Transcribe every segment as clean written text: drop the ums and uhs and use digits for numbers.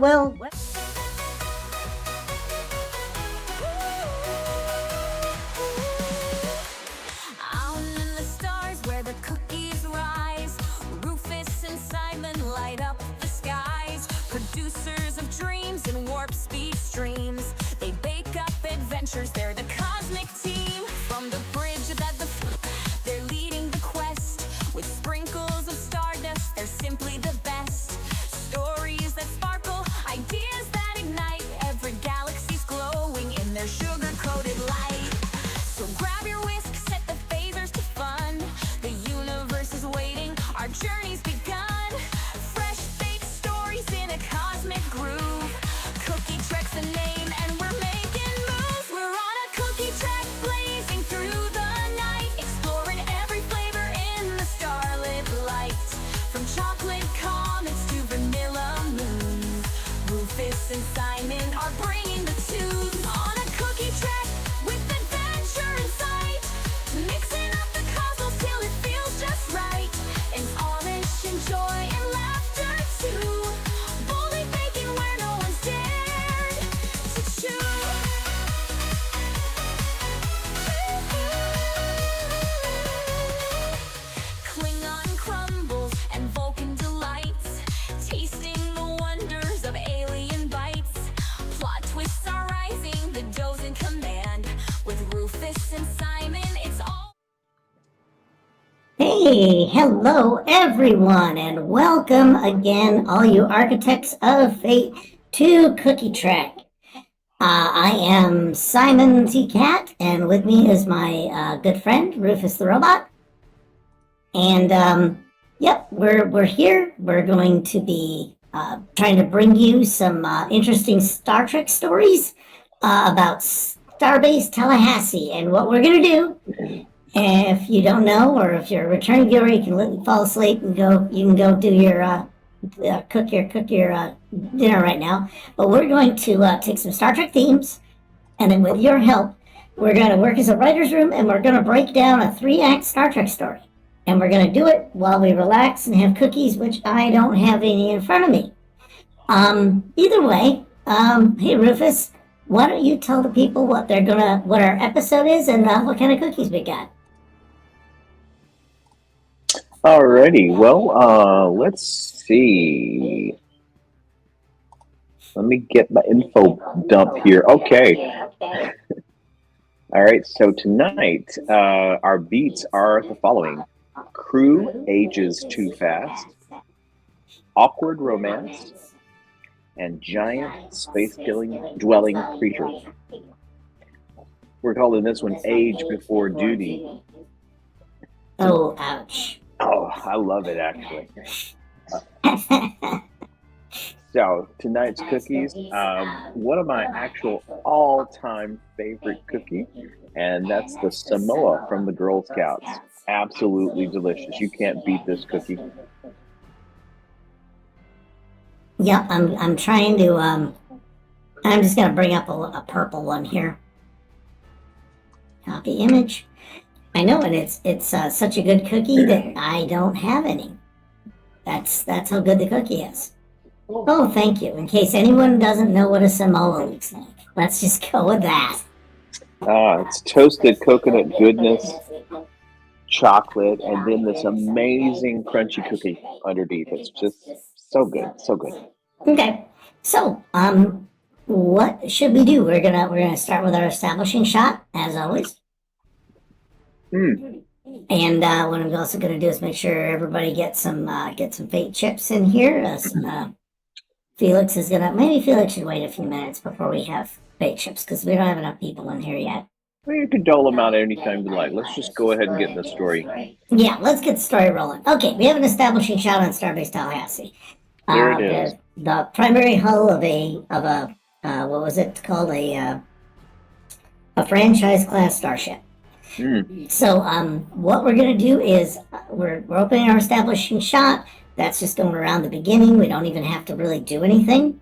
well. Out in the stars where the cookies rise, Rufus and Simon light up the skies. Producers of dreams and warp speed streams, they bake up adventures, they're the cosmic team. From the bridge that they're leading the quest, with sprinkles of stardust, they're simply the best. Stories that sparkle, ideas that ignite, every galaxy's glowing in their sugar-coated light. So grab your whisk, set the phasers to fun. The universe is waiting, our journey's begun. Fresh baked stories in a cosmic groove. Cookie Trek's the name and we're making moves. We're on a cookie track, blazing through the night, exploring every flavor in the starlit light. From chocolate comets to vanilla moons, Rufus and Simon are bringing the tunes. On a cookie track with adventure in sight, mixing up the cosmos till it feels just right. And amish and joy and laughter too, boldly baking where no one's dared to chew. Klingon crumbles and Vulcan delights, tasting the wonders of alien bites. Plot twists are rising, the dough's in command. With Rufus and Simon, it's all. Hey, hello everyone, and welcome again, all you architects of fate, to Cookie Trek. I am Simon T. Cat, and with me is my good friend Rufus the Robot. And yep, we're here. We're going to be trying to bring you some interesting Star Trek stories about StarBase Tallahassee. And what we're gonna do, if you don't know, or if you're a returning viewer, you can fall asleep and go. You can go do your cook your dinner right now. But we're going to take some Star Trek themes, and then with your help, we're going to work as a writer's room, and we're going to break down a 3-act Star Trek story. And we're going to do it while we relax and have cookies, which I don't have any in front of me. Either way, hey Rufus, why don't you tell the people what our episode is and what kind of cookies we got? Alrighty, well, let's see. Let me get my info dump here. Okay. All right, so tonight, our beats are the following. Crew ages too fast, awkward romance, and giant space-dwelling creatures. We're calling this one Age Before Duty. Oh, ouch. Oh, I love it, actually. So, tonight's cookies, one of my actual all-time favorite cookie, and that's the Samoa from the Girl Scouts. Absolutely delicious. You can't beat this cookie. Yeah, I'm trying to, I'm just going to bring up a purple one here. Copy image. I know, and it's such a good cookie that I don't have any. That's how good the cookie is. Oh, thank you. In case anyone doesn't know what a Samoa looks like, let's just go with that. It's toasted coconut goodness, chocolate, and then this amazing crunchy cookie underneath. It's just so good, so good. Okay, so what should we do? We're gonna start with our establishing shot, as always. And what I'm also gonna do is make sure everybody gets some fake chips in here. Felix is maybe Felix should wait a few minutes before we have fake chips because we don't have enough people in here yet. Well, you can dole them out anytime you like. Let's just go ahead and get the story. Yeah, let's get the story rolling. Okay, we have an establishing shot on StarBase Tallahassee. There it is. The primary hull of a what was it called, a franchise class starship. So what we're gonna do is we're opening our establishing shot. That's just going around the beginning. We don't even have to really do anything.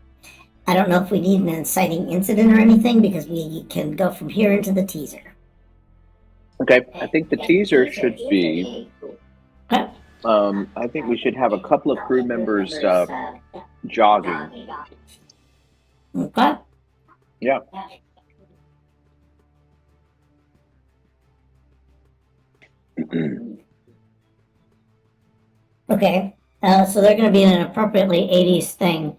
I don't know if we need an inciting incident or anything because we can go from here into the teaser. Okay, I think the teaser should be. Okay. I think we should have a couple of crew members jogging. Okay. Yeah. Okay. So they're going to be in an appropriately 80s thing.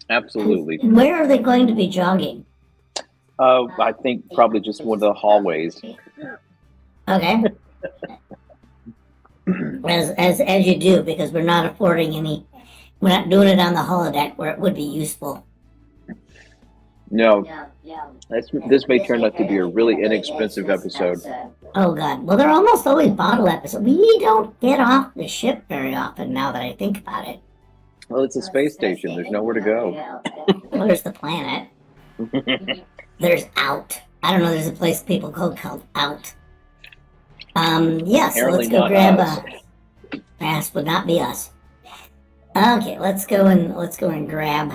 Absolutely. Where are they going to be jogging? I think probably just one of the hallways. Okay. As you do, because we're not affording any. We're not doing it on the holodeck where it would be useful. No, this may turn out to be a really inexpensive episode. Oh God. Well, they're almost always bottle episodes. We don't get off the ship very often now that I think about it. Well, it's a space station. There's nowhere to go. Where's the planet? There's out. I don't know. There's a place people called out. Yeah. So let's go grab a. Ass would not be us. Okay, let's go and grab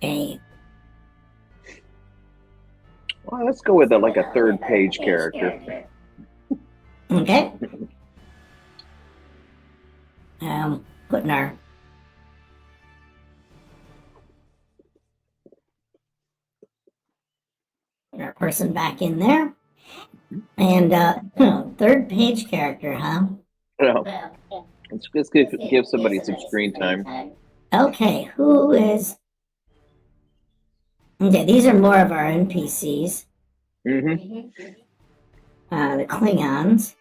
a. Well, let's go with like a third page character. Okay. Putting our person back in there, and third page character, huh? No. Let's give somebody some screen time. Okay, who is? Okay, these are more of our NPCs. Mm-hmm. The Klingons.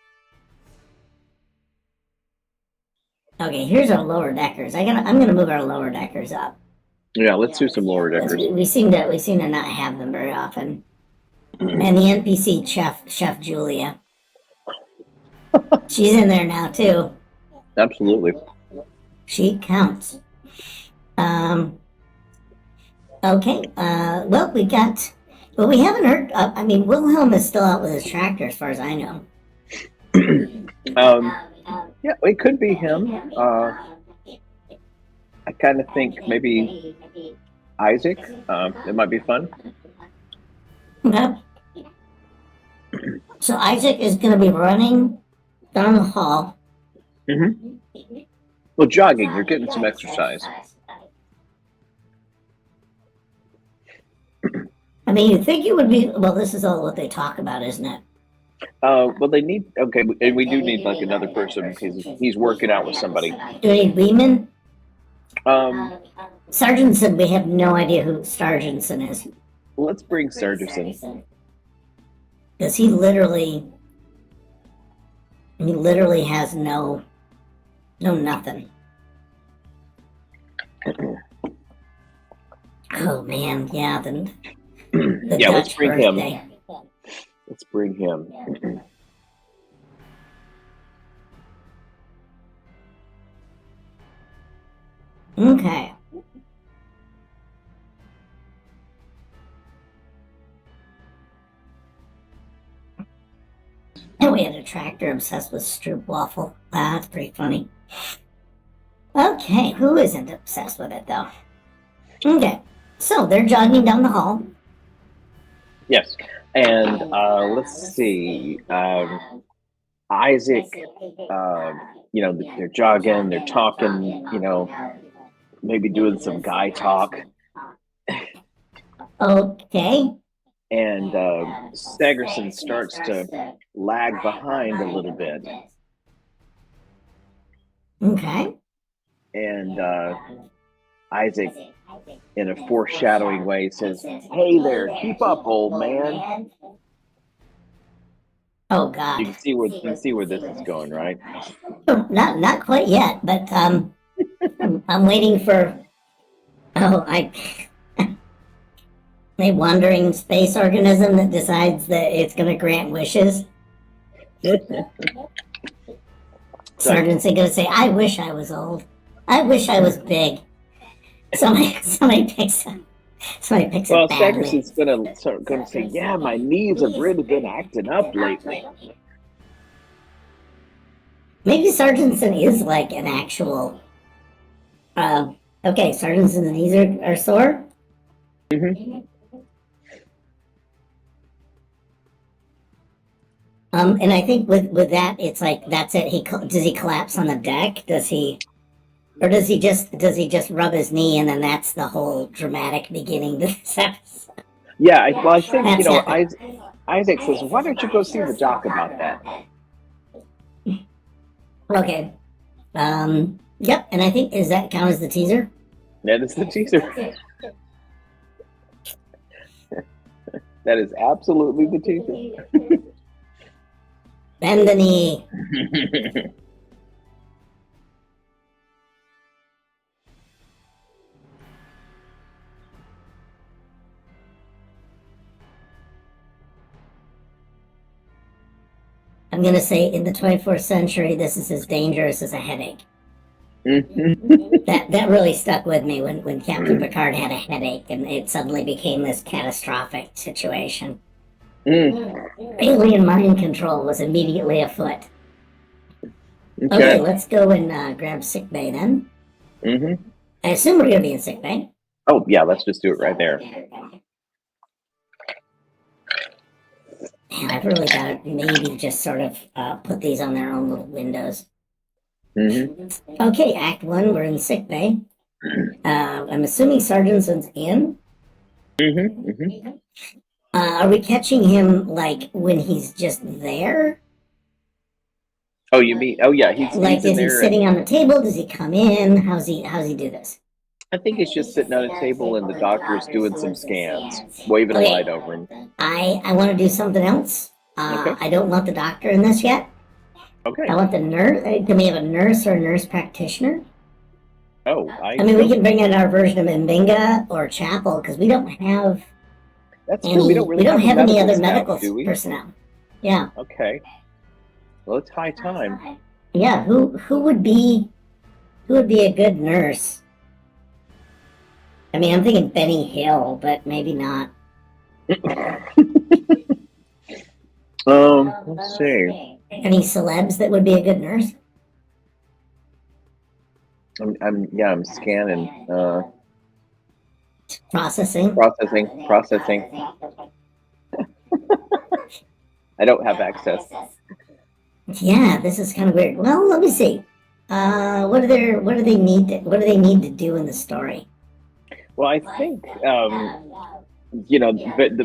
Okay, here's our lower deckers. I'm gonna move our lower deckers up. Yeah, let's do some lower deckers. We seem to not have them very often. And the NPC Chef Julia. She's in there now too. Absolutely. She counts. Okay. Well, we haven't heard. I mean, Wilhelm is still out with his tractor, as far as I know. Yeah, it could be him. I kind of think maybe Isaac. It might be fun. Okay. So Isaac is going to be running down the hall. Mm-hmm. Well, jogging. You're getting some exercise. I mean, you'd think it would be. Well, this is all what they talk about, isn't it? Well, they need. Okay, and we do need like another person because he's working out with somebody. Do we need Lehman? Sargentson. We have no idea who Sargentson is. Let's bring Sargentson. Because he literally has no nothing. Oh man, yeah, the yeah, Dutch let's bring birthday. him. Let's bring him. Okay. And we had a tractor obsessed with stroopwafel. That's pretty funny. Okay, who isn't obsessed with it though? Okay, so they're jogging down the hall. Yes, and let's see. Isaac. They're jogging. They're talking. Maybe doing some guy talk. Okay. And Stagerson starts to lag behind a little bit. Okay. And Isaac, in a foreshadowing way, says, "Hey there, keep up, old man." Oh God. You can see where this is going, right? Not quite yet, but I'm waiting for. A wandering space organism that decides that it's going to grant wishes. Sergeant's going to say, "I wish I was old. I wish I was big." Somebody picks a Well, badly. Stagerson's gonna say, "Yeah, my knees have really been acting up lately." Maybe Sargentson is like an actual. Okay, Sargentson's knees are sore. Mm-hmm. And I think with that, it's like that's it. Does he collapse on the deck? Does he? Or does he just rub his knee and then that's the whole dramatic beginning to this episode? Yeah, I think, That's epic. Isaac says, why don't you go see the doc about that? Okay. Yep, and I think, does that count as the teaser? That is the teaser. That is absolutely the teaser. Bend the knee. I'm going to say in the 24th century, this is as dangerous as a headache. That really stuck with me when Captain Picard had a headache and it suddenly became this catastrophic situation. Alien mind control was immediately afoot. Okay, let's go and grab sick bay then. I assume we're going to be in sick bay. Oh, yeah, let's just do it right there. Man, I've really got to maybe just sort of put these on their own little windows. Okay, Act 1, we're in sick bay. I'm assuming Sargenson's in. Are we catching him, like, when he's just there? Oh, you mean, oh, yeah, he's Like, he's is in he there. sitting on the table? Does he come in? How's he do this? I think he's just sitting on a table and the doctor's doing some scans, waving a light over him. I want to do something else. Okay. I don't want the doctor in this yet. Okay. I want the nurse. Can we have a nurse or a nurse practitioner? Oh, I mean, we can bring in our version of Mbinga or Chapel because we don't have That's any. true. We don't really have any other staff, medical do we? personnel. Yeah. Okay. Well, it's high time. Yeah. Who would be a good nurse? I mean, I'm thinking Benny Hill, but maybe not. Let's see. Any celebs that would be a good nurse? I'm scanning. Processing. I don't have access. Yeah, this is kind of weird. Well, let me see. What do they need to do in the story? Well, I think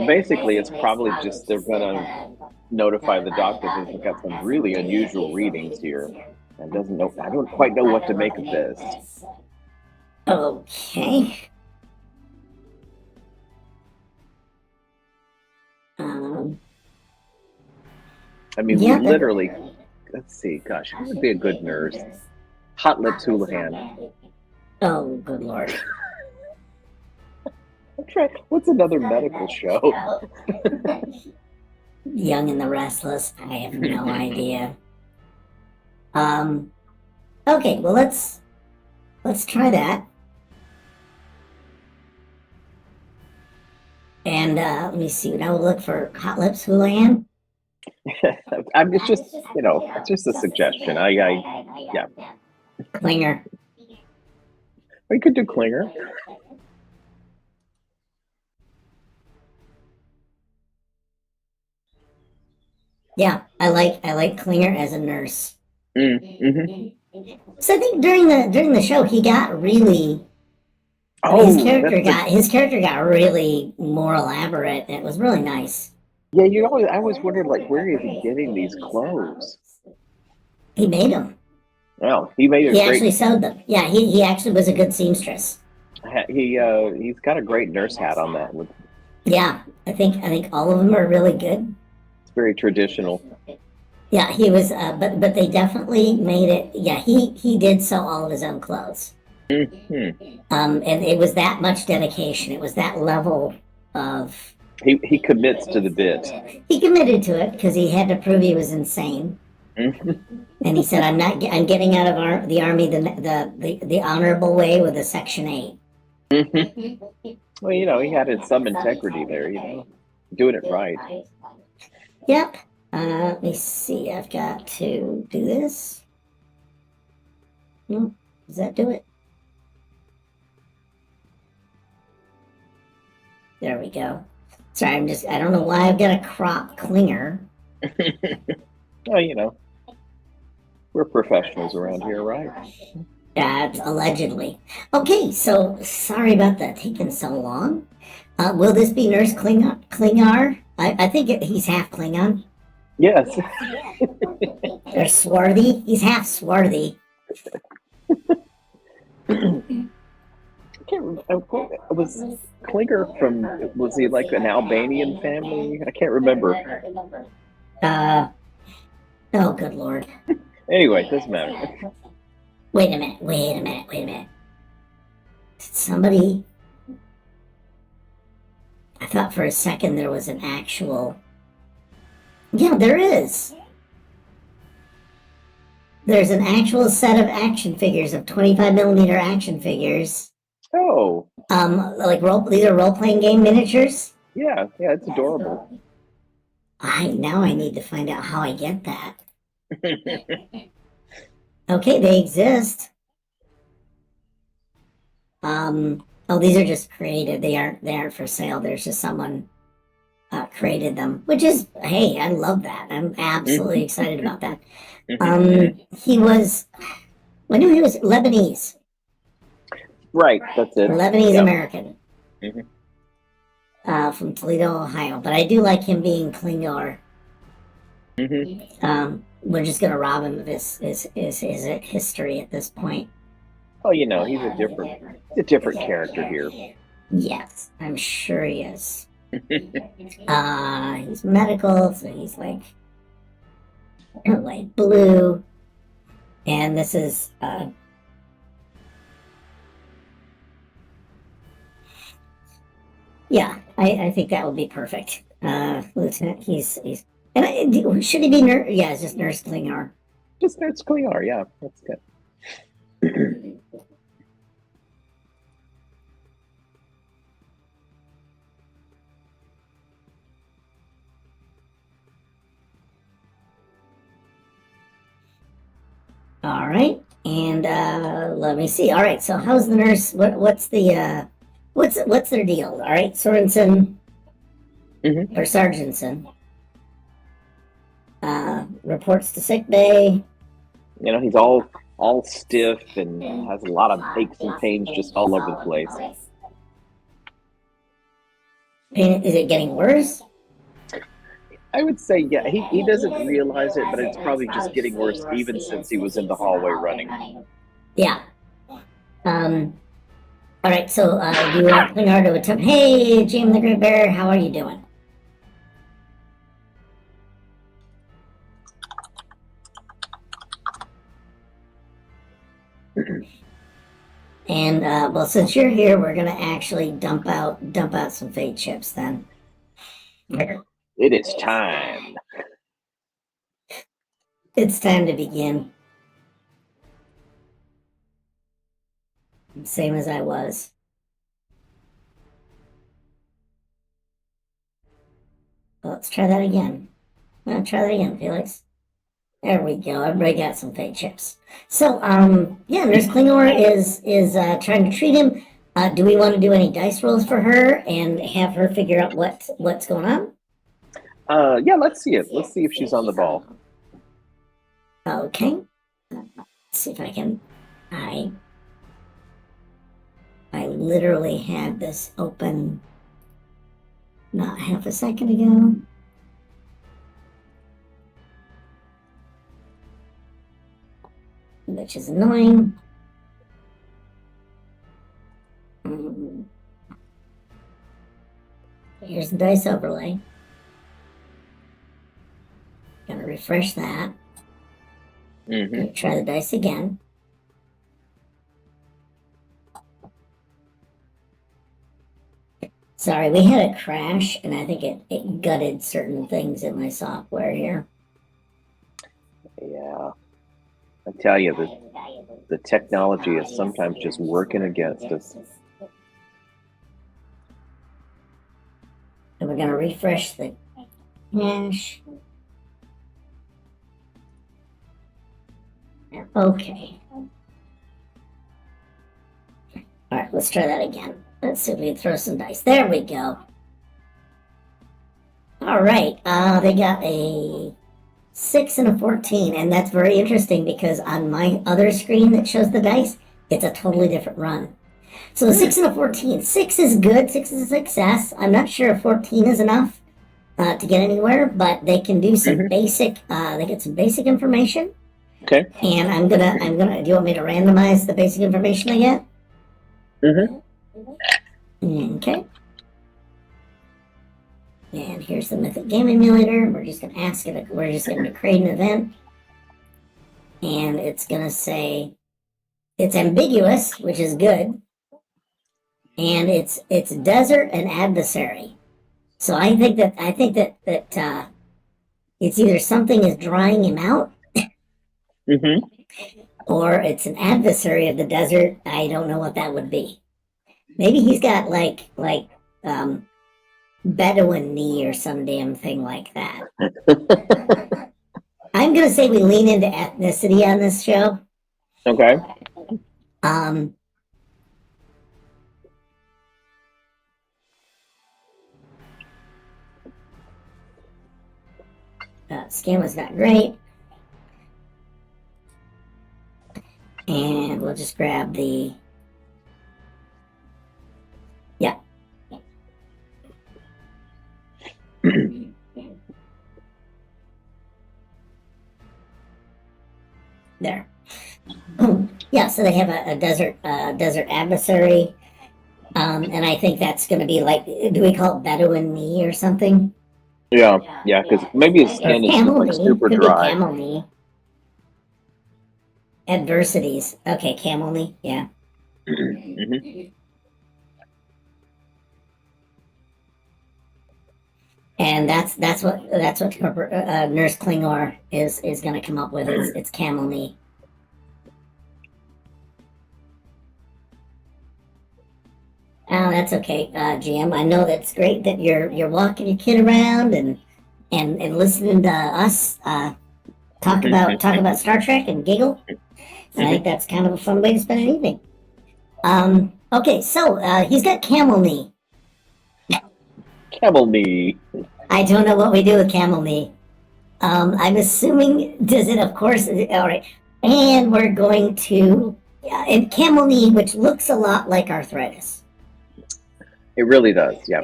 basically it's probably just they're gonna notify the doctor that they've got some really unusual readings here, and I don't quite know what to make of this. Okay. I mean, Yeah, literally. Let's see. Gosh, who would be a good nurse? Hot Lips Houlihan. Oh, good lord. What's another medical show? Young and the Restless. I have no idea. Okay, well let's try that. And let me see. Now we'll look for Hot Lips Houlihan. It's just a suggestion. Yeah. Klinger. We could do Klinger. Yeah, I like Klinger as a nurse. Mm-hmm. So I think during the show he got really his character got really more elaborate and it was really nice. Yeah, I always wondered where is he getting these clothes? He made them. Well, he made it. He actually sewed them. Yeah, he actually was a good seamstress. He's got a great nurse hat on that. Yeah, I think all of them are really good. It's very traditional. Yeah, he was, but they definitely made it. Yeah, he did sew all of his own clothes. Mm-hmm. And it was that much dedication. It was that level of. He commits to the bit. He committed to it because he had to prove he was insane. Mm-hmm. And he said, I'm getting out of the army the honorable way with a Section 8. Mm-hmm. Well, he had some integrity there, doing it right. Yep. Let me see. I've got to do this. No, does that do it? There we go. Sorry, I don't know why I've got a crop Klinger. Well, we're professionals around here, right? Allegedly. Okay, so sorry about that taking so long. Will this be Nurse Klingar? I think he's half Klingon. Yes. Or swarthy. He's half swarthy. Was Klinger was he like an Albanian family? I can't remember. Oh, good lord. Anyway, doesn't matter. Wait a minute. Somebody. I thought for a second there was an actual. Yeah, there is. There's an actual set of action figures of 25mm action figures. Oh. Like these are role-playing game miniatures. Yeah, it's adorable. Now I need to find out how I get that. Okay, they exist. Oh, these are just created. They aren't for sale. There's just someone created them, which is, hey, I love that. I'm absolutely excited about that. I knew he was Lebanese. Right, that's it. Lebanese American. Mm-hmm. From Toledo, Ohio. But I do like him being Klingar. Mm-hmm. We're just gonna rob him of his history at this point. Oh, he's a different character here. Yes, I'm sure he is. He's medical, so he's like light blue, and this is yeah, I think that would be perfect. Lieutenant, he's and should he be nurse? Yeah, it's just Nurse Klingar. Just Nurse Klingar, yeah, that's good. All right, and let me see. All right, so how's the nurse? What's their deal? All right, Sorensen or Sargentson reports to sick bay. He's all stiff and has a lot of aches and pains just all over the place. Pain, is it getting worse? I would say, yeah, he doesn't realize it, but it's probably just getting worse even since he was in the hallway running. Yeah. All right, so do you want Klingar to attempt? Hey, Jim the Great Bear, how are you doing? And well, since you're here, we're gonna actually dump out some fate chips then. It is time. It's time to begin. Same as I was. Well, let's try that again. Try that again, Felix. There we go. Everybody got some fake chips. So, yeah, Nurse Klingar is trying to treat him. Do we want to do any dice rolls for her and have her figure out what's going on? Yeah, let's see it. Let's see if she's on the ball. Okay. Let's see if I can. I literally had this open not half a second ago. Which is annoying. Here's the dice overlay. Gonna refresh that. Gonna try the dice again. Sorry, we had a crash, and I think it gutted certain things in my software here. Yeah. I tell you, the technology is sometimes just working against us. And we're going to refresh the cache. Okay. All right, let's try that again. Let's see if we can throw some dice. There we go. All right, they got a 6 and a 14, and that's very interesting because on my other screen that shows the dice, It's a totally different run. So the 6 and a 14. 6 is good. 6 is a success. I'm not sure if 14 is enough to get anywhere, but they can do some basic. They get some basic information. Okay. And I'm gonna. Do you want me to randomize the basic information they get? Okay. And here's the Mythic Game Emulator. We're just gonna ask it. We're just gonna create an event, and it's gonna say it's ambiguous, which is good, and it's desert and adversary. So I think that it's either something is drying him out, or it's an adversary of the desert. I don't know what that would be. Maybe he's got like Bedouin knee or some damn thing like that. I'm gonna say we lean into ethnicity on this show. Okay. Skin was not great. And we'll just grab the... Yeah. There. Yeah, so they have a desert adversary. And I think that's going to be like, do we call it Bedouin knee or something? Yeah, because maybe his skin is just like super dry. Camel knee. Adversities. Okay, camel knee. Yeah. And that's what Nurse Klingor is going to come up with. It's camel knee. Oh, that's okay, GM. I know that's great that you're walking your kid around and listening to us talk about Star Trek and giggle. I think that's kind of a fun way to spend an evening. Okay, so he's got camel knee. Camel knee. I don't know what we do with camel knee. I'm assuming, does it, of course, all right. And we're going to, and camel knee, which looks a lot like arthritis. It really does, yeah.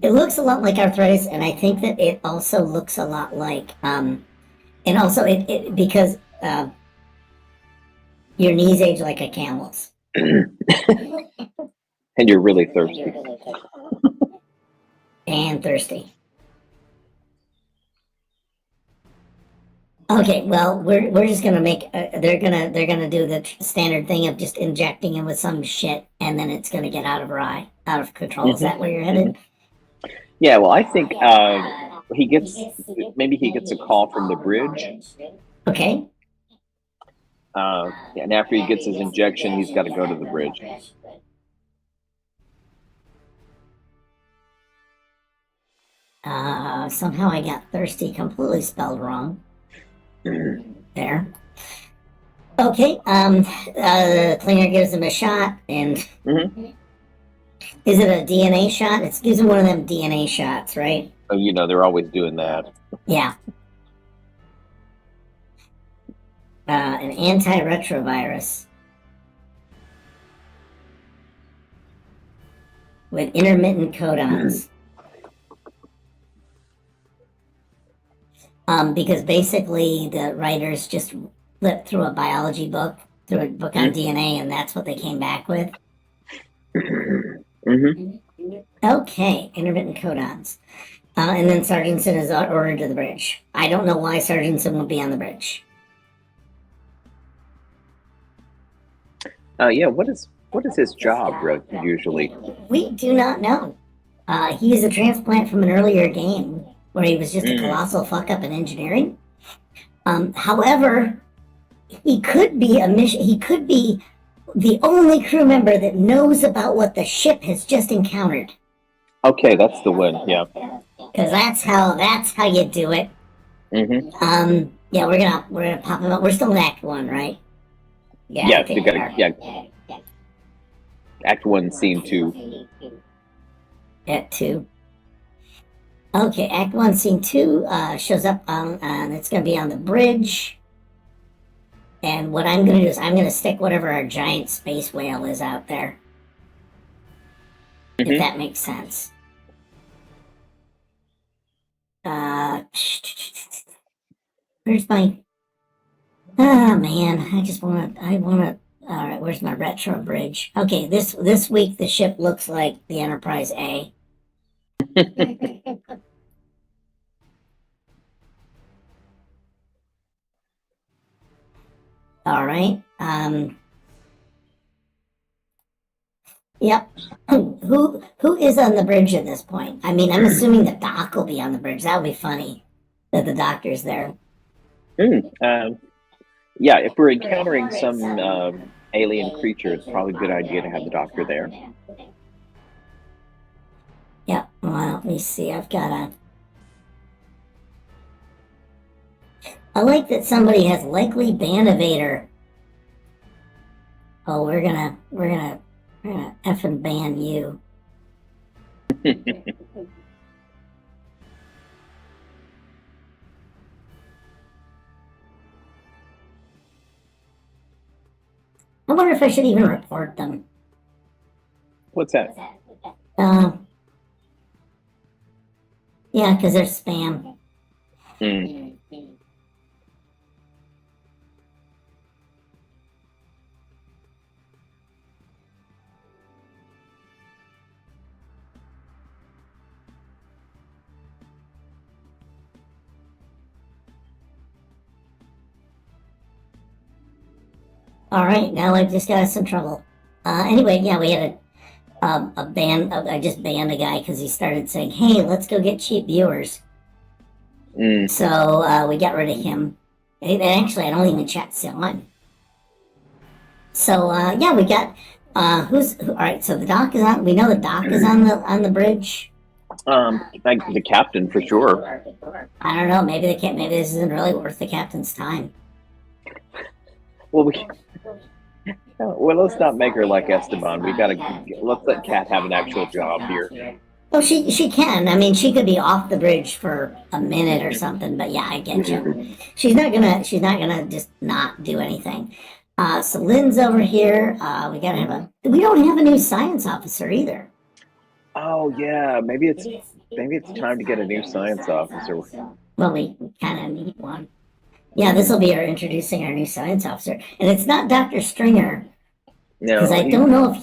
It looks a lot like arthritis, and I think that it also looks a lot like, and also it because your knees age like a camel's. And you're really thirsty. And thirsty. Okay, well, we're just gonna make. They're gonna do the standard thing of just injecting him with some shit, and then it's gonna get out of control. Is that where you're headed? Yeah, well, I think maybe he gets a call from the bridge. Okay. And after he gets his injection, he's got to go to the bridge. Somehow I got thirsty completely spelled wrong. There. Okay, Klinger gives him a shot, and is it a DNA shot? It gives him one of them DNA shots, right? Oh, you know, they're always doing that. Yeah. An antiretrovirus with intermittent codons. Because basically the writers just flipped through a biology book, through a book on DNA, and that's what they came back with. Okay, intermittent codons. And then Sargentson is ordered to the bridge. I don't know why Sargentson would be on the bridge. Yeah, what is his job usually? We do not know. He is a transplant from an earlier game where he was just a colossal fuck up in engineering. However, he could be he could be the only crew member that knows about what the ship has just encountered. Okay, that's the one. Yeah. Because that's how you do it. Yeah, we're gonna pop him up. We're still in Act 1, right? Yeah, we gotta, Act 1, Scene 2. Act 2. Okay, Act 1, Scene 2 shows up on, it's going to be on the bridge. And what I'm going to do is I'm going to stick whatever our giant space whale is out there. If that makes sense. Where's my... Oh, man, all right, where's my retro bridge? Okay, this week the ship looks like the Enterprise A. All right. Yep. Who is on the bridge at this point? I mean, I'm assuming the doc will be on the bridge. That would be funny that the doctor's there. Yeah, if we're encountering some alien creature, it's probably a good idea to have the doctor there. Yep. Well, let me see. I like that somebody has likely ban evader. Oh, we're gonna effing ban you. I wonder if I should even report them. What's that? Yeah, because they're spam. All right, now I've just got us in trouble. Anyway, yeah, we had a ban. I just banned a guy because he started saying, "Hey, let's go get cheap viewers." So we got rid of him. And actually, I don't even chat still on. So yeah, we got all right. So the doc is on. We know the doc is on the bridge. Like the captain for sure. I don't know. Maybe maybe this isn't really worth the captain's time. Well, let's not make her like Esteban. Let's let Kat have an actual job here. Well, she can. I mean, she could be off the bridge for a minute or something. But yeah, I get you. She's not gonna just not do anything. So Lynn's over here. We don't have a new science officer either. Oh yeah, maybe it's time to get a new science officer. Well, we kind of need one. Yeah, this will be introducing our new science officer, and it's not Dr. Stringer. Because I don't know if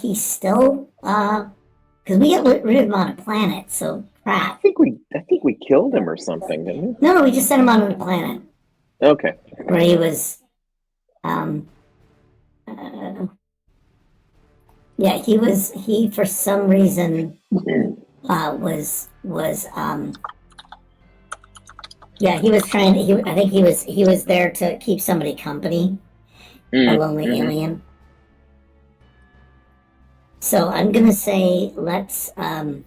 he's still because we got rid of him on a planet. So crap. I think we killed him or something, didn't we? No, we just sent him on a planet. Okay. Where he was, yeah, he for some reason yeah, he was trying to. I think he was there to keep somebody company, a lonely alien. So I'm gonna say let's. Well,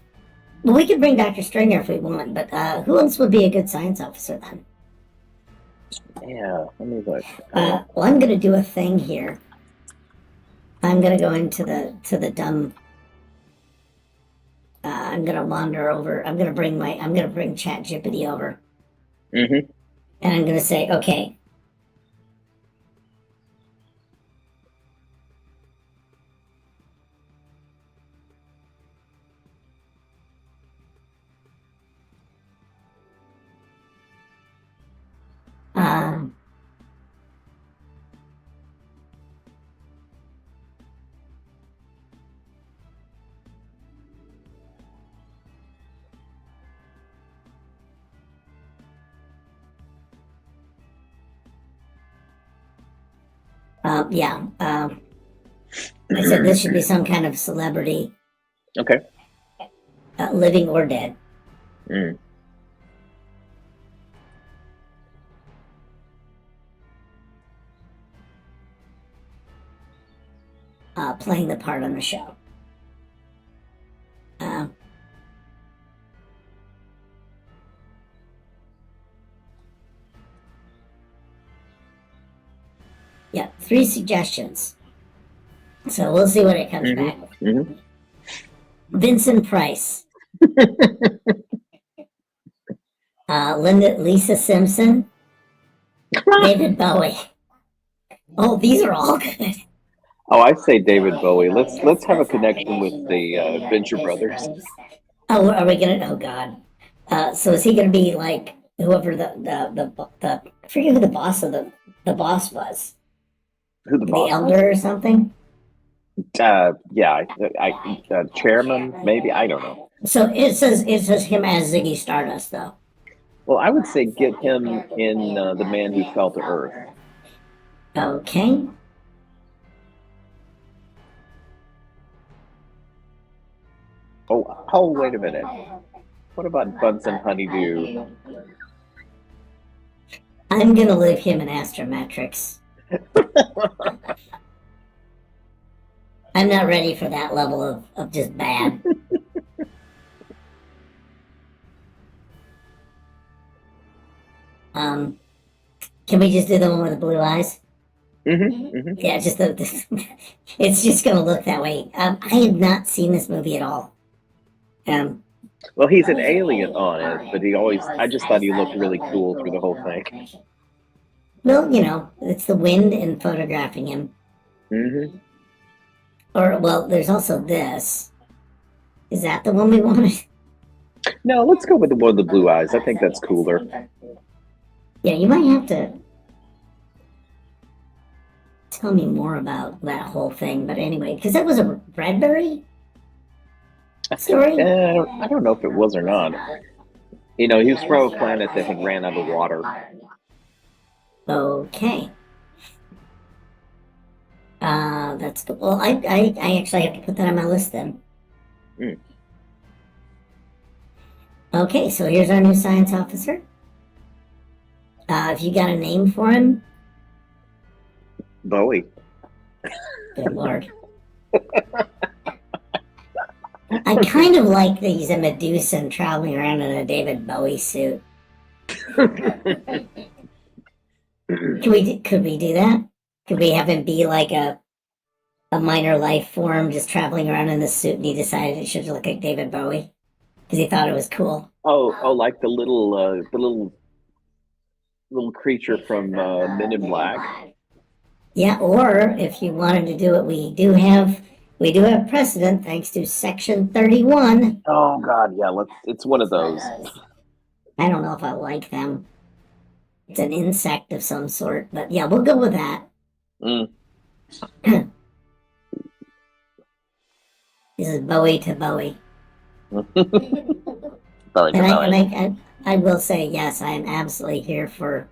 we could bring Dr. Stringer if we want, but who else would be a good science officer then? Yeah, let me look. Well, I'm gonna do a thing here. I'm gonna go into the dumb. I'm gonna wander over. I'm gonna bring ChatGPT over. And I'm gonna say, okay. Yeah. I said this should be some kind of celebrity. Okay. Living or dead. Playing the part on the show. Yeah, 3 suggestions. So we'll see what it comes back with. Vincent Price. Lisa Simpson, David Bowie. Oh, these are all good. Oh, I say David Bowie. Let's have a connection with the Venture Brothers. Oh, are we gonna? Oh God. So is he gonna be like whoever the I forget who the boss of the boss was? Who the The boss was? elder or something? Yeah, chairman maybe. I don't know. So it says him as Ziggy Stardust though. Well, I would say get him in The Man Who Fell to Earth. Okay. Oh, wait a minute. What about Bunsen Honeydew? I'm gonna leave him in Astrometrics. I'm not ready for that level of just bad. Can we just do the one with the blue eyes? Yeah, just it's just gonna look that way. I have not seen this movie at all. Well, he's an alien on it, but I just thought he looked really cool through the whole thing. Well, it's the wind and photographing him. Or, well, there's also this. Is that the one we wanted? No, let's go with the one with the blue eyes. I think that's cooler. Yeah, you might have to tell me more about that whole thing. But anyway, because that was a Bradbury story? I don't know if it was or not. He was from a planet that had ran out of water. Okay. That's good. Well, I actually have to put that on my list then. Okay, so here's our new science officer. If you got a name for him? Bowie. Good Lord. I kind of like that he's a Medusan traveling around in a David Bowie suit. Could we do that? Could we have him be like a minor life form just traveling around in this suit and he decided it should look like David Bowie? Because he thought it was cool. Oh, like the little creature from Men in Black. Yeah, or if you wanted to do it, we do have precedent thanks to Section 31. Oh God, yeah, it's one of those. I don't know if I like them. It's an insect of some sort, but yeah, we'll go with that. This is Bowie to Bowie. And I will say, yes, I am absolutely here for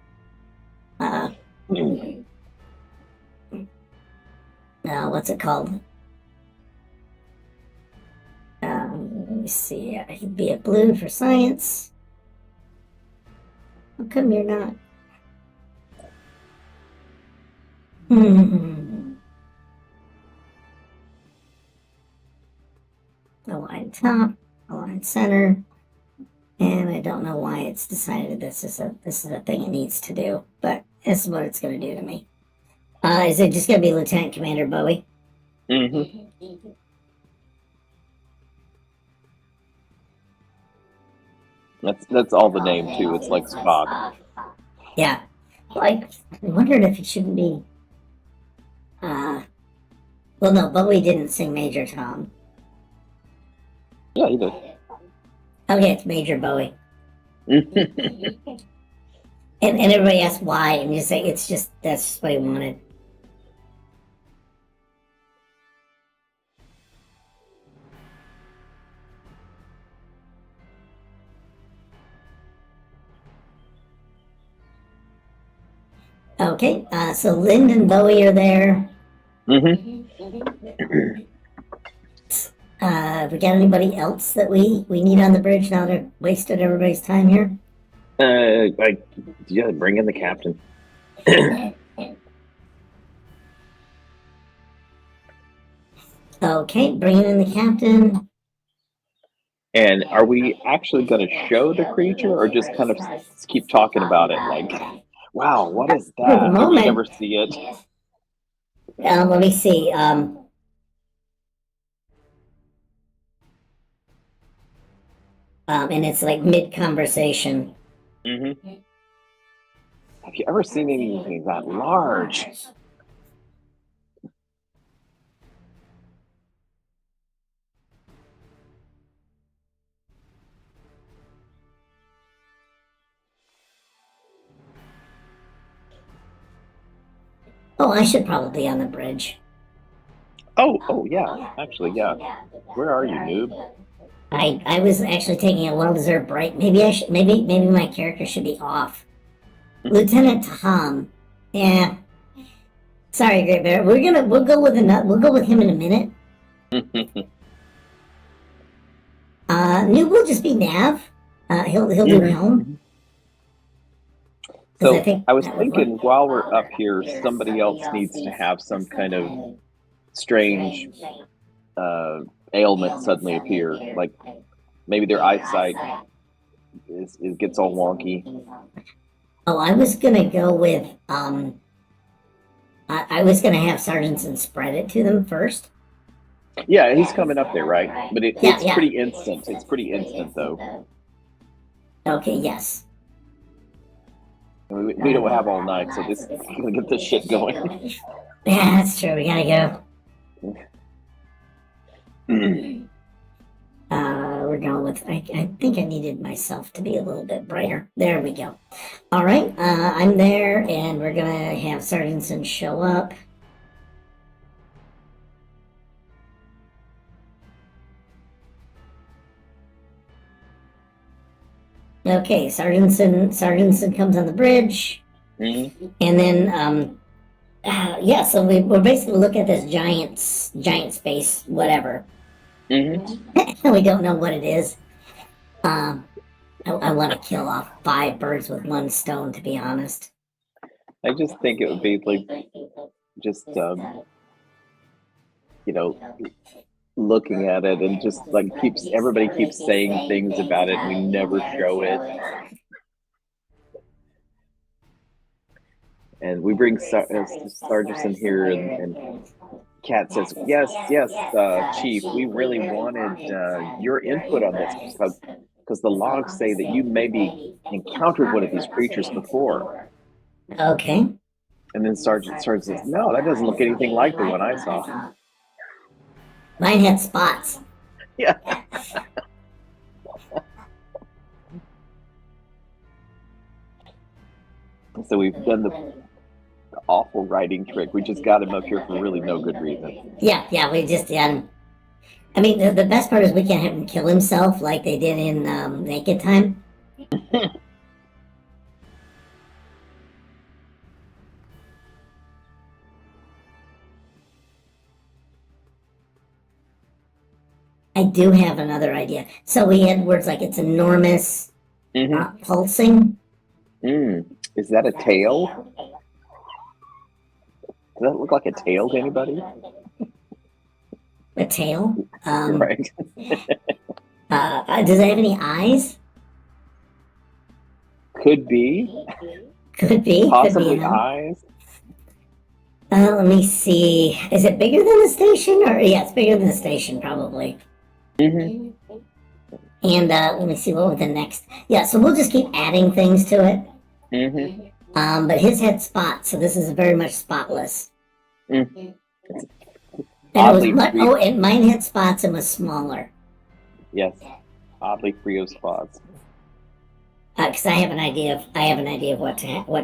what's it called? Let me see. He'd be a blue for science. How come you're not? Align top, align center, and I don't know why it's decided this is a thing it needs to do, but this is what it's going to do to me. Is it just going to be Lieutenant Commander Bowie? That's all the name too. It's like Spock. Yeah. I wondered if it shouldn't be. Well, no, Bowie didn't sing Major Tom. Yeah, he did. Okay, it's Major Bowie. and everybody asks why, and you say that's just what he wanted. Okay, so Lind and Bowie are there. Have we got anybody else that we need on the bridge now that I've wasted everybody's time here? Bring in the captain. Okay, bringing in the captain. And are we actually going to show the creature or just kind of keep talking about it? Like, wow, what is that? For the moment, we never see it. Let me see. And it's like mid-conversation. Mm-hmm. Have you ever seen anything that large? Oh, I should probably be on the bridge. Oh, yeah. Actually, yeah. Where are you, noob? I was actually taking a well-deserved break. Maybe I should. Maybe my character should be off. Lieutenant Tom. Yeah. Sorry, Great Bear. We'll go with we'll go with him in a minute. Noob will just be Nav. He'll do helm. So I was thinking while we're up here, somebody else needs to have some kind of strange ailment suddenly appear. Like maybe their eyesight it gets all wonky. Oh, I was gonna go with I was gonna have Sargentson spread it to them first. Yeah, he's coming up there, right? But it's pretty instant. It's pretty instant, though. Okay, yes. We don't have all night, so this is gonna get this shit going. Yeah, that's true. We gotta go. We're going with. I think I needed myself to be a little bit brighter. There we go. All right, I'm there, and we're gonna have Sargentson show up. Okay, Sargentson comes on the bridge, and then yeah. So we're basically looking at this giant space, whatever. We don't know what it is. I want to kill off 5 birds with 1 stone, to be honest. I just think it would be like just you know, looking at it and just like everybody keeps saying things about it and we never show it. And we bring Sargentson here and Kat says, yes, Chief, we really wanted your input on this because the logs say that you maybe encountered one of these creatures before. Okay. And then Sergeant says, no, that doesn't look anything like the one I saw. Mine had spots. Yeah. So we've done the awful writing trick. We just got him up here for really no good reason. Yeah, we just I mean, the best part is we can't have him kill himself like they did in Naked Time. I do have another idea. So we had words like it's enormous, pulsing. Is that a tail? Does that look like a tail to anybody? A tail? Right. Does it have any eyes? Could be. Could be. Possibly Could be, eyes. Let me see. Is it bigger than the station? Or yeah, it's bigger than the station, probably. And let me see what was the next. Yeah, so we'll just keep adding things to it. But his had spots, so this is very much spotless. And and mine had spots and was smaller. Yes, oddly free of spots. Because I have an idea of what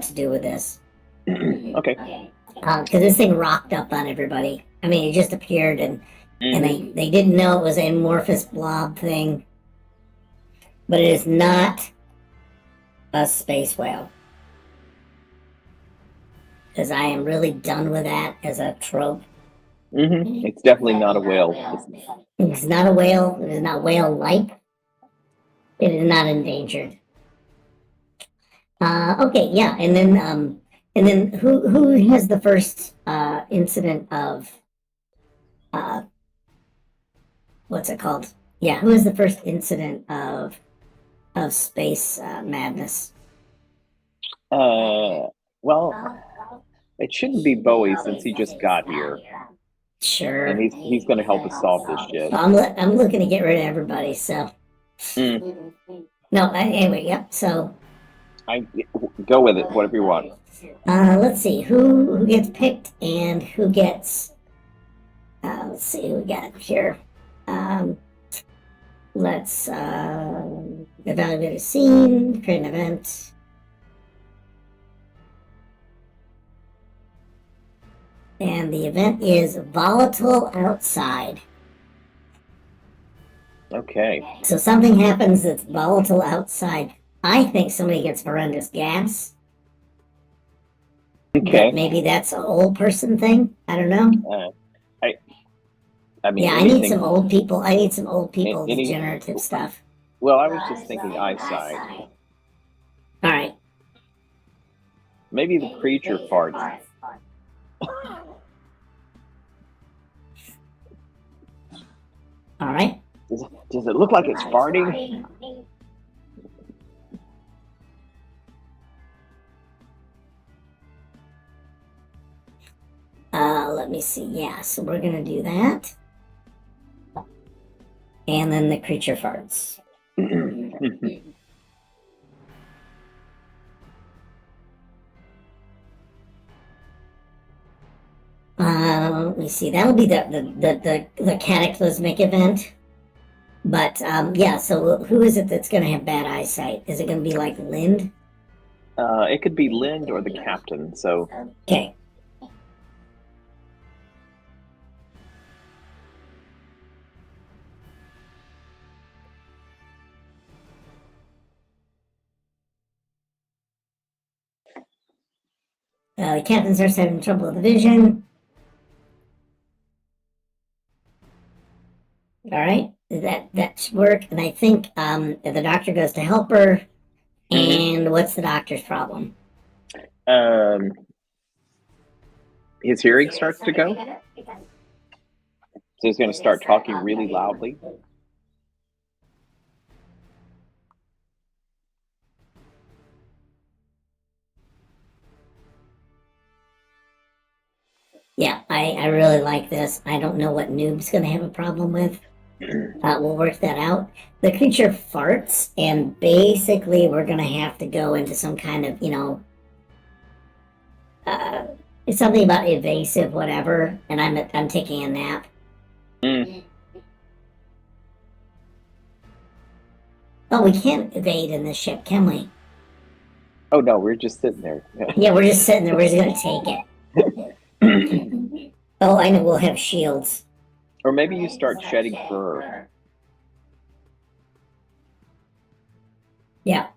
to do with this. Okay. Because this thing rocked up on everybody. I mean, it just appeared, and they didn't know it was an amorphous blob thing. But it is not a space whale. Because I am really done with that as a trope. It's definitely not a whale. It's not a whale. It is not whale-like. It is not endangered. Okay, yeah, and then who has the first incident of what's it called? Yeah, who is the first incident of space madness? Well, it shouldn't be Bowie since he just got here. Sure. And he's going to help us solve this shit. I'm looking to get rid of everybody. So. No. Anyway, yep. So. I go with it. Whatever you want. Let's see who gets picked and who gets. Let's see who we got here. Um, let's evaluate a scene, create an event. And the event is volatile outside. Okay. So something happens that's volatile outside. I think somebody gets horrendous gas. Okay. But maybe that's an old person thing. I don't know. I mean, Yeah, I need some old people. I need some old people degenerative stuff. Well, I was just thinking eyesight. All right. Maybe the creature farts. All right. Does it look like it's farting? Let me see. Yeah, so we're gonna do that. And then the creature farts. Let me see. That'll be the cataclysmic event. But yeah. So who is it that's gonna have bad eyesight? Is it gonna be like Lind? It could be Lind or the captain. So okay. The captain starts having trouble with the vision. All right, that should work. And I think the doctor goes to help her. And what's the doctor's problem? His hearing starts to go. So he's going to start talking really loudly. Yeah, I really like this. I don't know what Noob's going to have a problem with. We'll work that out. The creature farts, and basically we're going to have to go into some kind of, it's something about evasive, whatever. And I'm taking a nap. Oh, we can't evade in this ship, can we? Oh no, we're just sitting there. Yeah, we're just sitting there. We're just going to take it. Oh, I know. We'll have shields. Or maybe you start shedding fur. Yeah.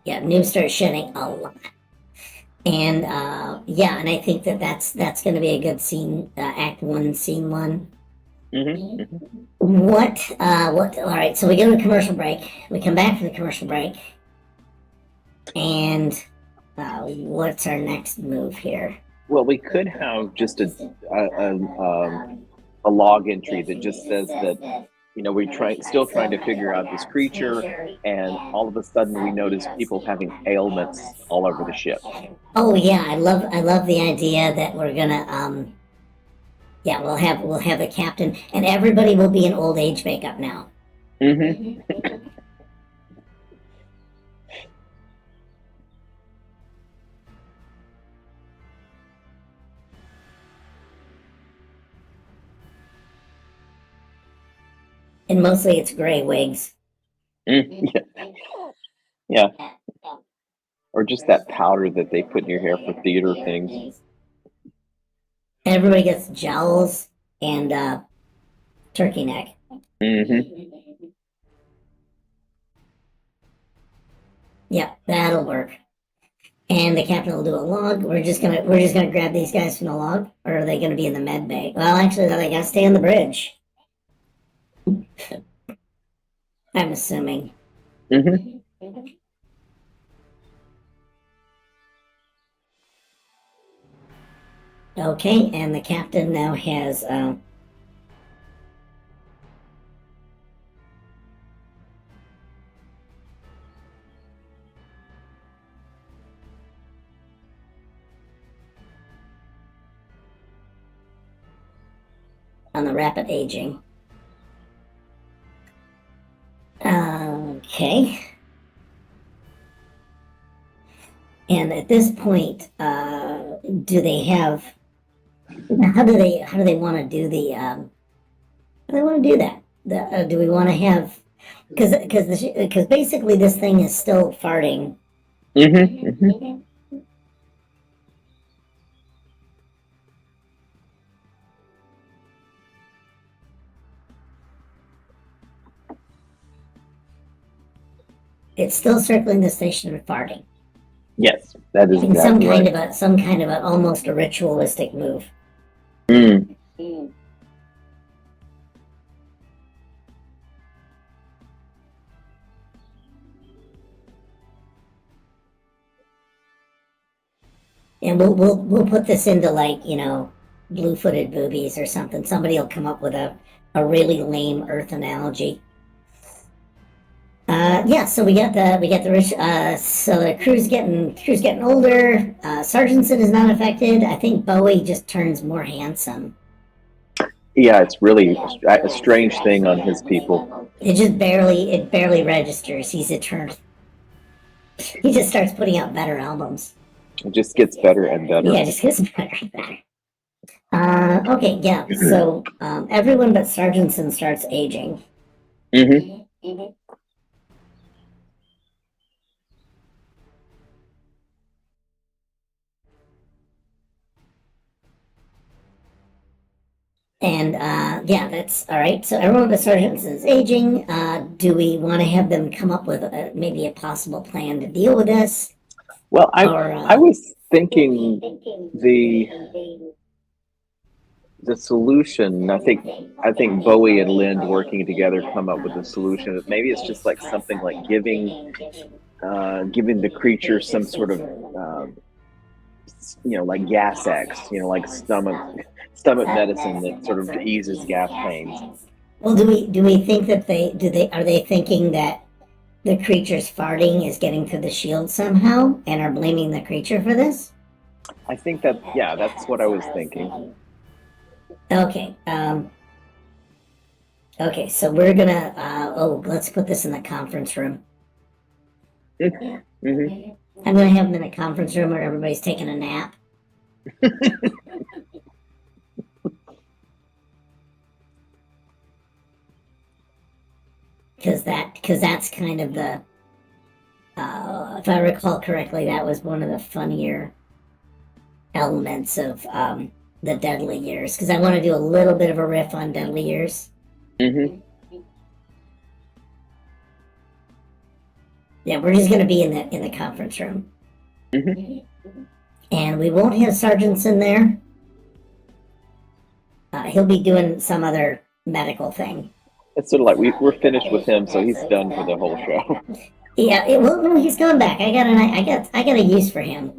Yeah, Noob starts shedding a lot. And yeah, and I think that's going to be a good scene, Act 1, Scene 1. What? All right, so we go to a commercial break. We come back from the commercial break. And what's our next move here? Well, we could have just a log entry that just says that, we're still trying to figure out this creature, and all of a sudden we notice people having ailments all over the ship. Oh yeah, I love the idea that we're gonna yeah, we'll have the captain, and everybody will be in old age makeup now. And mostly it's gray wigs. Yeah. Or just that powder that they put in your hair for theater things. Everybody gets jowls and turkey neck. Yep, that'll work. And the captain will do a log. We're just gonna grab these guys from the log, or are they gonna be in the med bay? Well, actually, they gotta stay on the bridge. I'm assuming. Okay, and the captain now has on the rapid aging. Okay. And at this point, do they have? How do they want to do the? How do they want to do that? Do we want to have? Because basically this thing is still farting. It's still circling the station and farting. Yes, that is In exactly some kind of a almost a ritualistic move. Mm. And we'll put this into, like, you know, blue-footed boobies or something. Somebody will come up with a really lame Earth analogy. Yeah, so we got the rich. So the crew's getting older. Sargentson is not affected. I think Bowie just turns more handsome. Yeah, it's really a strange thing on his people. It barely registers. He's eternal. He just starts putting out better albums. It just gets better and better. Yeah, it just gets better and better. Okay, yeah. So everyone but Sargentson starts aging. And yeah, that's all right. So everyone but Sargentson is aging. Do we want to have them come up with maybe a possible plan to deal with this? Well, I was thinking the solution. I think Bowie and Lind working together come up with a solution. Maybe it's just like something like giving the creature some sort of like gas X, like stomach medicine that sort of eases gas pains. Well, do we think that are they thinking that the creature's farting is getting through the shield somehow and are blaming the creature for this? I think that's what I was thinking. Okay. Okay, so we're gonna let's put this in the conference room. Mm-hmm. I'm gonna have them in a conference room where everybody's taking a nap. Because that's kind of the if I recall correctly, that was one of the funnier elements of the Deadly Years. Because I want to do a little bit of a riff on Deadly Years. Yeah, we're just gonna be in the conference room. And we won't have Sargentson there. He'll be doing some other medical thing. It's sort of like we're finished with him, so he's done for the whole show. Yeah, no, he's coming back. I got a use for him.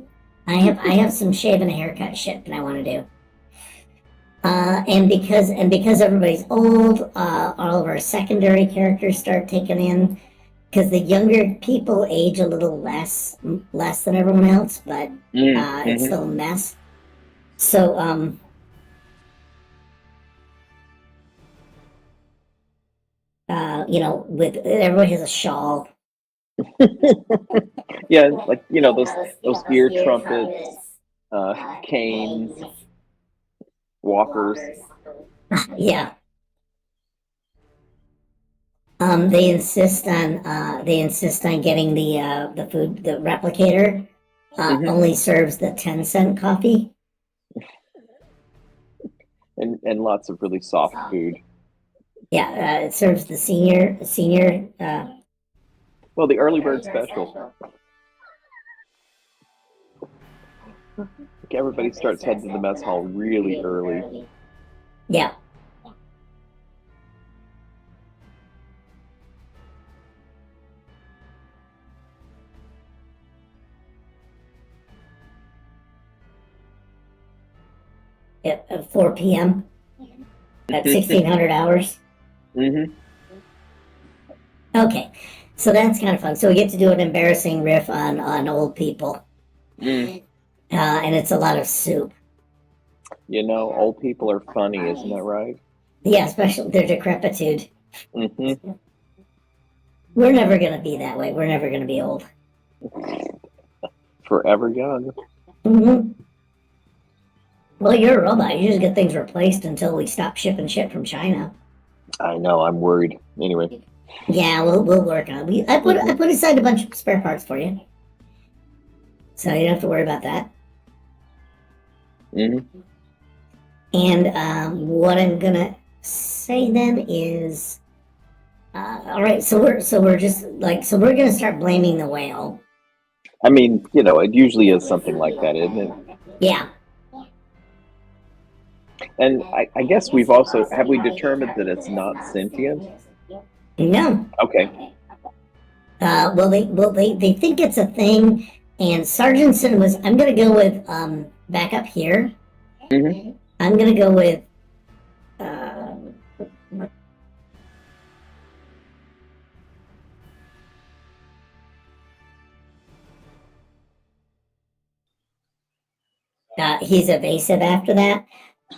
I have some shave and haircut shit that I want to do. And because everybody's old, all of our secondary characters start taking in. Because the younger people age a little less than everyone else, but it's still a mess. So with everybody has a shawl. Yeah, like those ear trumpets, canes, walkers. Yeah. They insist on getting the food. The replicator only serves the 10-cent coffee. And lots of really soft food. Yeah, it serves the senior. Well, the early bird special. Like everybody starts heading to the mess hall really early. Yeah. At 4 p.m. at 1600 hours. Okay, so that's kind of fun. So we get to do an embarrassing riff on old people, and it's a lot of soup. Old people are funny, isn't that right? Yeah, especially their decrepitude. Mm-hmm. We're never going to be that way. We're never going to be old. Forever young. Mm-hmm. Well, you're a robot. You just get things replaced until we stop shipping shit from China. I know. I'm worried. Anyway. Yeah, we'll work on it. I put aside a bunch of spare parts for you, so you don't have to worry about that. Mm-hmm. And what I'm gonna say then is, all right. So we're just like we're gonna start blaming the whale. I mean, it usually is something like that, isn't it? Yeah. And I guess we've also have we determined that it's not sentient? No. Okay. They think it's a thing, and Sargentson was. I'm gonna go with back up here. Mm-hmm. I'm gonna go with. He's evasive after that.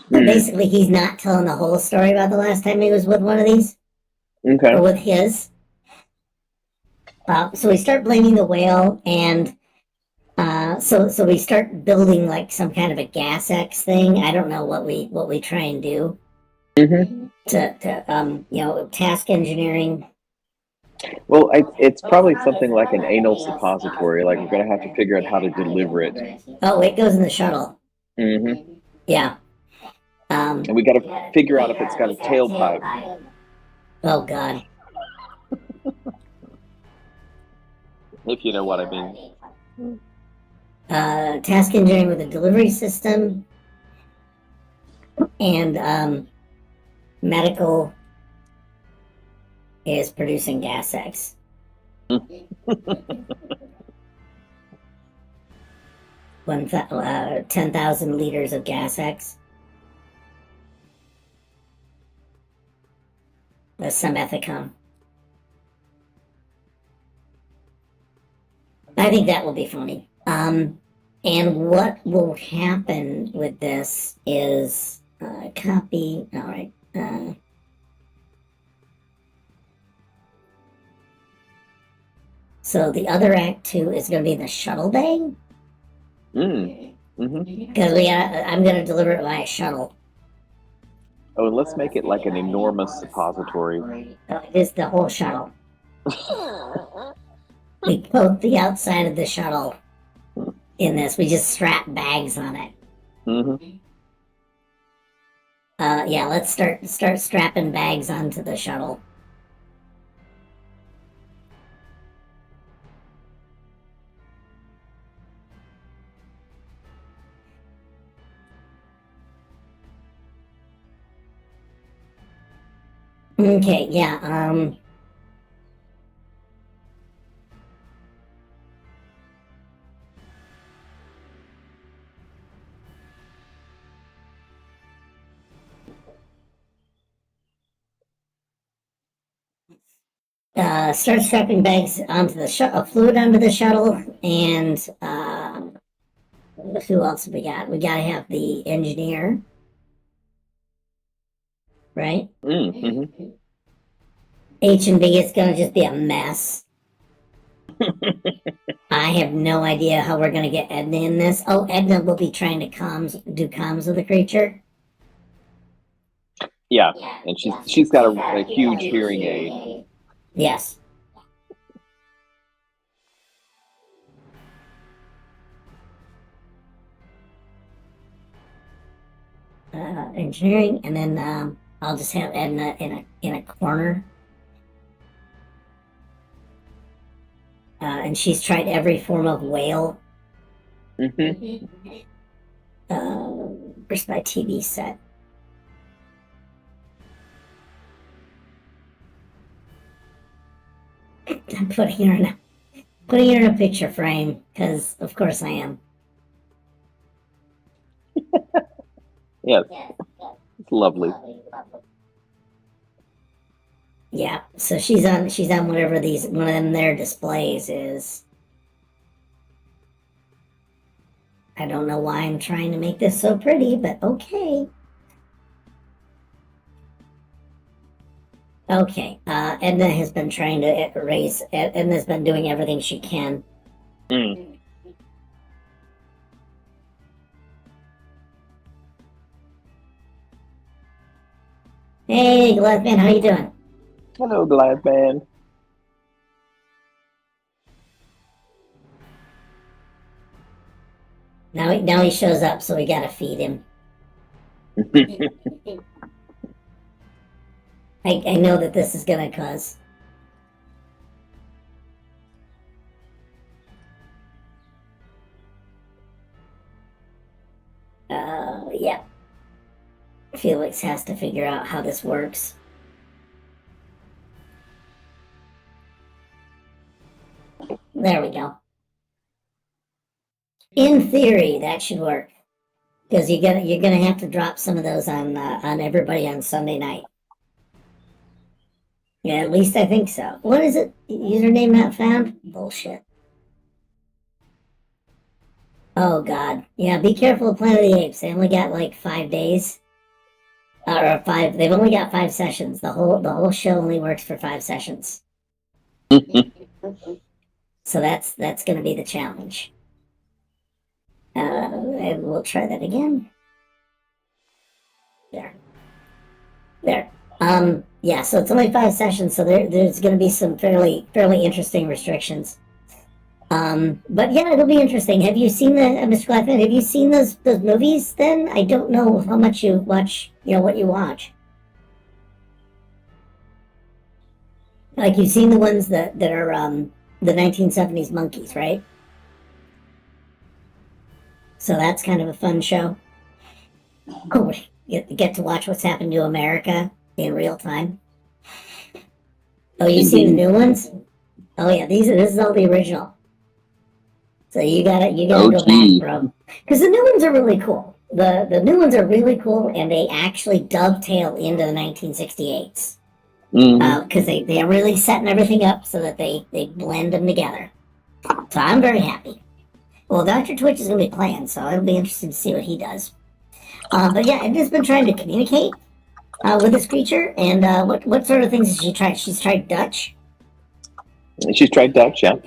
But basically, he's not telling the whole story about the last time he was with one of these. Okay. Or with his. So we start blaming the whale, and so we start building like some kind of a gas X thing. I don't know what we try and do Mm-hmm. to task engineering. Well, it's probably something like an anal suppository. Like we're gonna have to figure out how to deliver it. Oh, it goes in the shuttle. Mm-hmm. Yeah. And we got to figure out if it's got a tailpipe. Oh God. If you know what I mean. Task engineering with a delivery system, and medical is producing gas X. 10,000 liters of gas X. That's some ethicon. I think that will be funny. And what will happen with this is copy. All right. So the other act 2 is going to be the shuttle bay. Mm-hmm. Because I'm going to deliver it by a shuttle. Oh, and let's make it like an enormous suppository. So it is the whole shuttle. We coat the outside of the shuttle in this. We just strap bags on it. Mm-hmm. Yeah, let's start strapping bags onto the shuttle. Okay, yeah, start strapping bags onto the fluid onto the shuttle, and who else have we got? We gotta have the engineer, right? Mm-hmm. H&B is gonna just be a mess. I have no idea how we're gonna get Edna in this. Oh, Edna will be trying to do comms with the creature. Yeah, and she's got a huge hearing aid. Yes. Engineering, and then I'll just have Edna in a corner. And she's tried every form of whale. Mm-hmm. Where's my TV set? I'm putting her in a picture frame because, of course, I am. Yes, it's lovely. Yeah, so she's on whatever one of them their displays is. I don't know why I'm trying to make this so pretty, but okay. Okay. Edna has been trying to raise. Edna's been doing everything she can. Mm. Hey, Gladman, how you doing? Hello, Glad Man. Now he shows up, so we gotta feed him. I know that this is gonna cause. Yeah. Felix has to figure out how this works. There we go. In theory, that should work because you're gonna have to drop some of those on everybody on Sunday night. Yeah, at least I think so. What is it? Username not found? Bullshit. Oh God. Yeah, be careful of Planet of the Apes. They only got like 5 days. Or five. They've only got 5 sessions. The whole show only works for 5 sessions. So that's going to be the challenge. And we'll try that again. There. Yeah. So it's only 5 sessions. So there's going to be some fairly interesting restrictions. But yeah, it'll be interesting. Have you seen Mr. Glassman? Have you seen those movies? Then I don't know how much you watch. You know what you watch. Like you've seen the ones that are the 1970s monkeys, right? So that's kind of a fun show. Oh, get to watch what's happened to America in real time. Oh, you seen the new ones? Oh yeah, this is all the original. So you gotta go back, bro. Because the new ones are really cool. The new ones are really cool, and they actually dovetail into the 1968s. Because they are really setting everything up so that they blend them together. So I'm very happy. Well, Dr. Twitch is going to be playing, so it'll be interesting to see what he does. But yeah, I've just been trying to communicate with this creature, and what sort of things has she tried? She's tried Dutch. She's tried Dutch, yeah.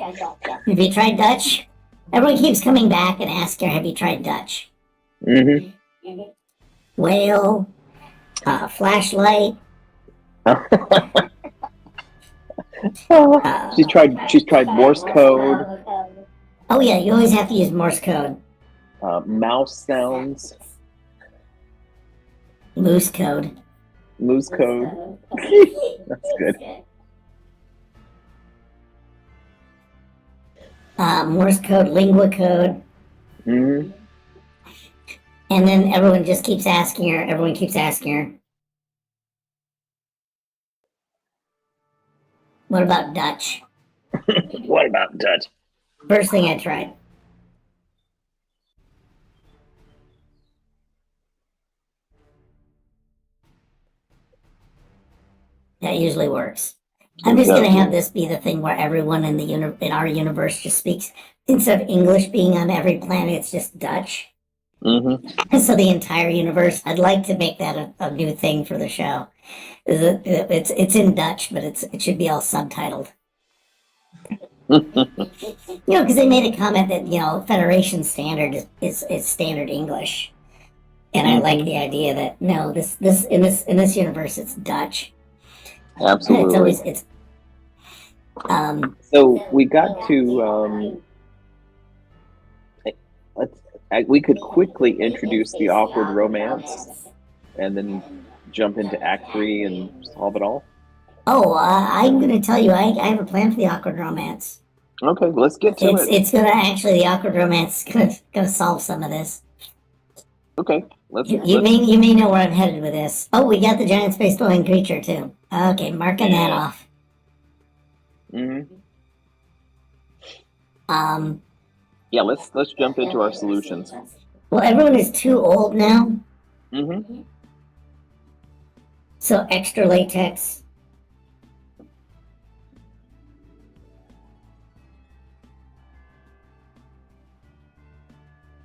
Have you tried Dutch? Everyone keeps coming back and asking her, have you tried Dutch? Mm-hmm. Whale, flashlight. She's tried Morse code. Oh yeah, you always have to use Morse code. Mouse sounds. Moose code. Moose code. That's good. Morse code, lingua code. Mm-hmm. And then everyone just keeps asking her. Everyone keeps asking her. What about Dutch? What about Dutch? First thing I tried. That usually works. I'm just going to have this be the thing where everyone in our universe just speaks, instead of English being on every planet, it's just Dutch. Mm-hmm. So the entire universe, I'd like to make that a new thing for the show. It's in Dutch, but it should be all subtitled. Because they made a comment that Federation standard is standard English, and I like the idea that no, this in this universe it's Dutch. Absolutely. So we got to we could quickly introduce the awkward romance, and then jump into Act 3 and solve it all. Oh, I'm going to tell you, I have a plan for the awkward romance. Okay, let's get to it. It's going to the awkward romance is going to solve some of this. Okay, you may know where I'm headed with this. Oh, we got the giant space dwelling creature too. Okay, marking that off. Mm-hmm. Yeah, let's jump into our solutions. Well, everyone is too old now. Mm-hmm. So extra latex.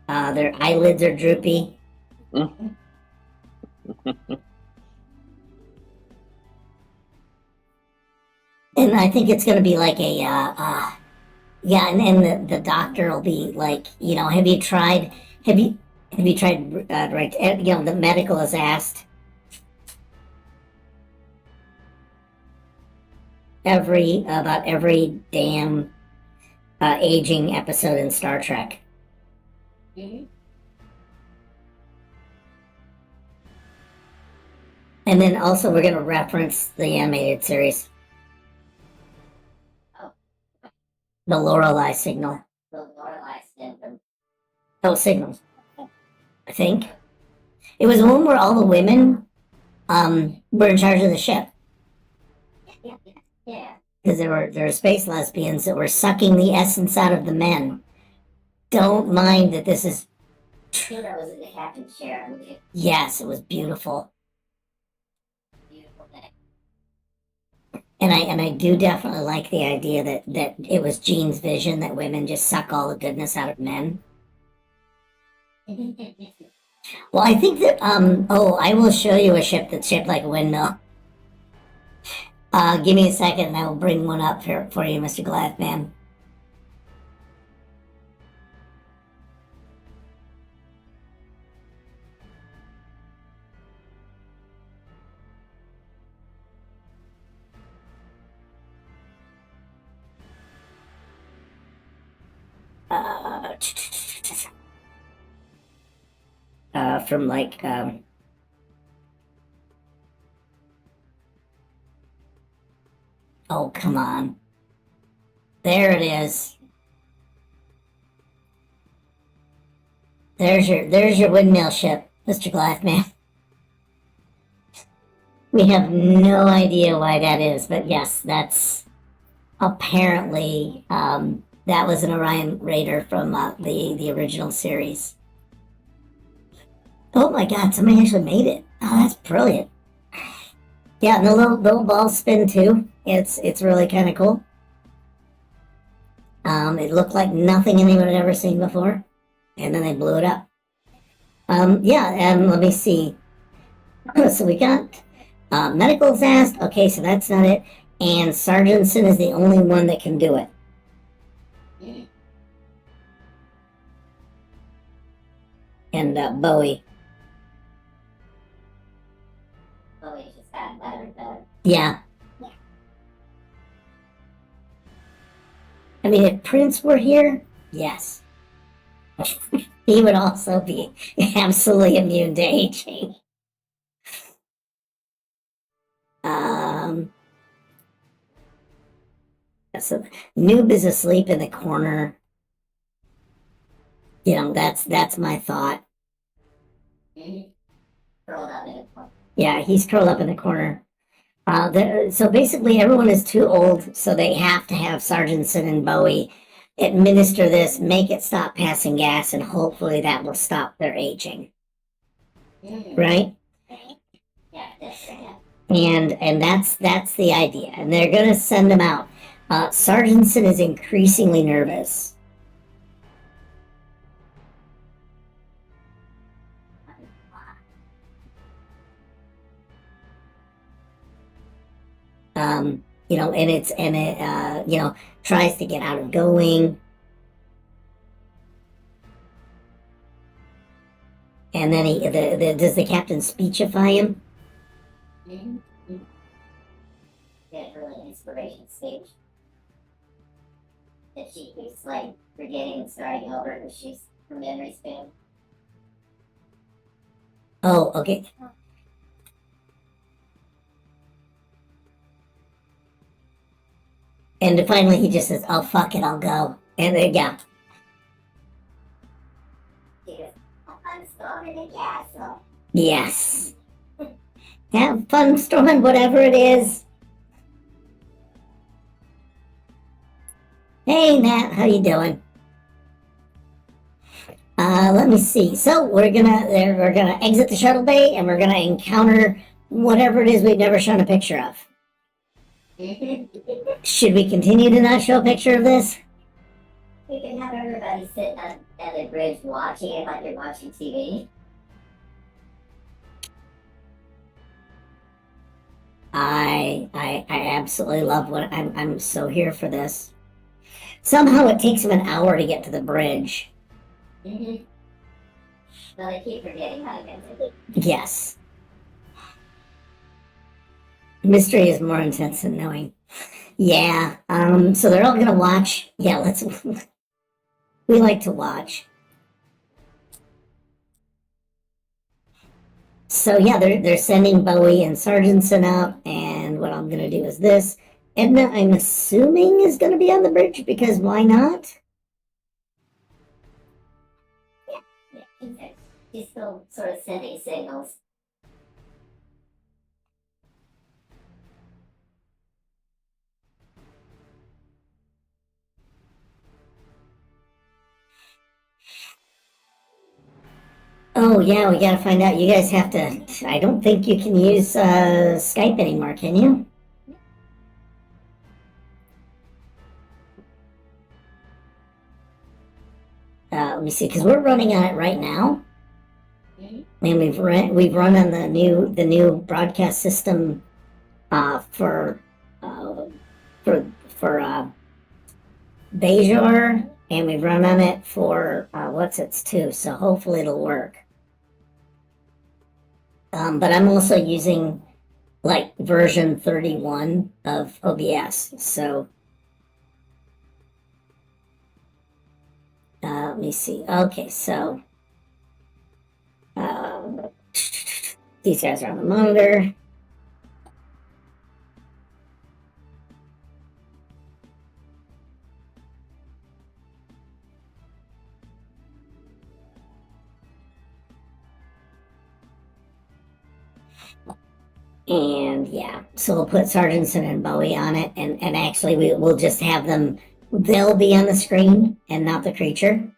Their eyelids are droopy. and I think it's going to be like a yeah, and the doctor will be like, you know, have you tried right, you know, the medical is asked about every damn aging episode in Star Trek. And then also we're going to reference the animated series. The Lorelei signal. Oh, signal. I think. It was the one where all the women were in charge of the ship. Yeah. Because there were space lesbians that were sucking the essence out of the men. Don't mind that this is. That was the captain's chair. Yes, it was beautiful. And I do definitely like the idea that it was Gene's vision that women just suck all the goodness out of men. Well, I think that I will show you a ship that's shaped like a windmill. Give me a second and I will bring one up for you, Mr. Goliath Man. From like oh, come on. There it is. There's your windmill ship, Mr. Glassman. We have no idea why that is, but yes, that's apparently that was an Orion Raider from the original series. Oh my God! Somebody actually made it. Oh, that's brilliant. Yeah, and the little balls spin too. It's really kind of cool. It looked like nothing anyone had ever seen before, and then they blew it up. Yeah, and let me see. So we got medical's asked. Okay, so that's not it. And Sargentson is the only one that can do it. And Bowie. Bowie just got better. Yeah. I mean, if Prince were here, yes. He would also be absolutely immune to aging. So Noob is asleep in the corner. You know, that's my thought. Yeah, he's curled up in the corner. So basically, everyone is too old, so they have to have Sargentson and Bowie administer this, make it stop passing gas, and hopefully that will stop their aging. Right? And that's the idea. And they're going to send them out. Sargentson is increasingly nervous. You know, and it you know, tries to get out of going. And then does the captain speechify him? Get really inspiration speech. That she keeps like forgetting and starting over because she's her memory's been. Oh, okay. And finally he just says, oh, fuck it, I'll go. And then, yeah. I'm storming the castle. Yes. Have fun storming whatever it is. Hey, Nat, how you doing? Let me see. So we're gonna exit the shuttle bay and we're gonna encounter whatever it is we've never shown a picture of. Should we continue to not show a picture of this? We can have everybody sit at the bridge watching it like you're watching TV. I absolutely love what I'm so here for this. Somehow it takes them an hour to get to the bridge. Mm-hmm. Well, I keep forgetting how to get to it. Yes. Mystery is more intense than knowing. Yeah. So they're all gonna watch. Yeah, let's we like to watch. So yeah, they're sending Bowie and Sargentson out, and what I'm gonna do is this. Edna, I'm assuming, is gonna be on the bridge because why not? Yeah, she's still sort of sending signals. Oh yeah, we gotta find out. You guys have to. I don't think you can use Skype anymore, can you? Let me see, because we're running on it right now, and we've run on the new broadcast system for Bejor, and we've run on it for what's its too. So hopefully it'll work. But I'm also using like version 31 of OBS, so. Let me see. Okay, so these guys are on the monitor. And yeah, so we'll put Sargentson and Bowie on it, and actually we'll just have them. They'll be on the screen and not the creature.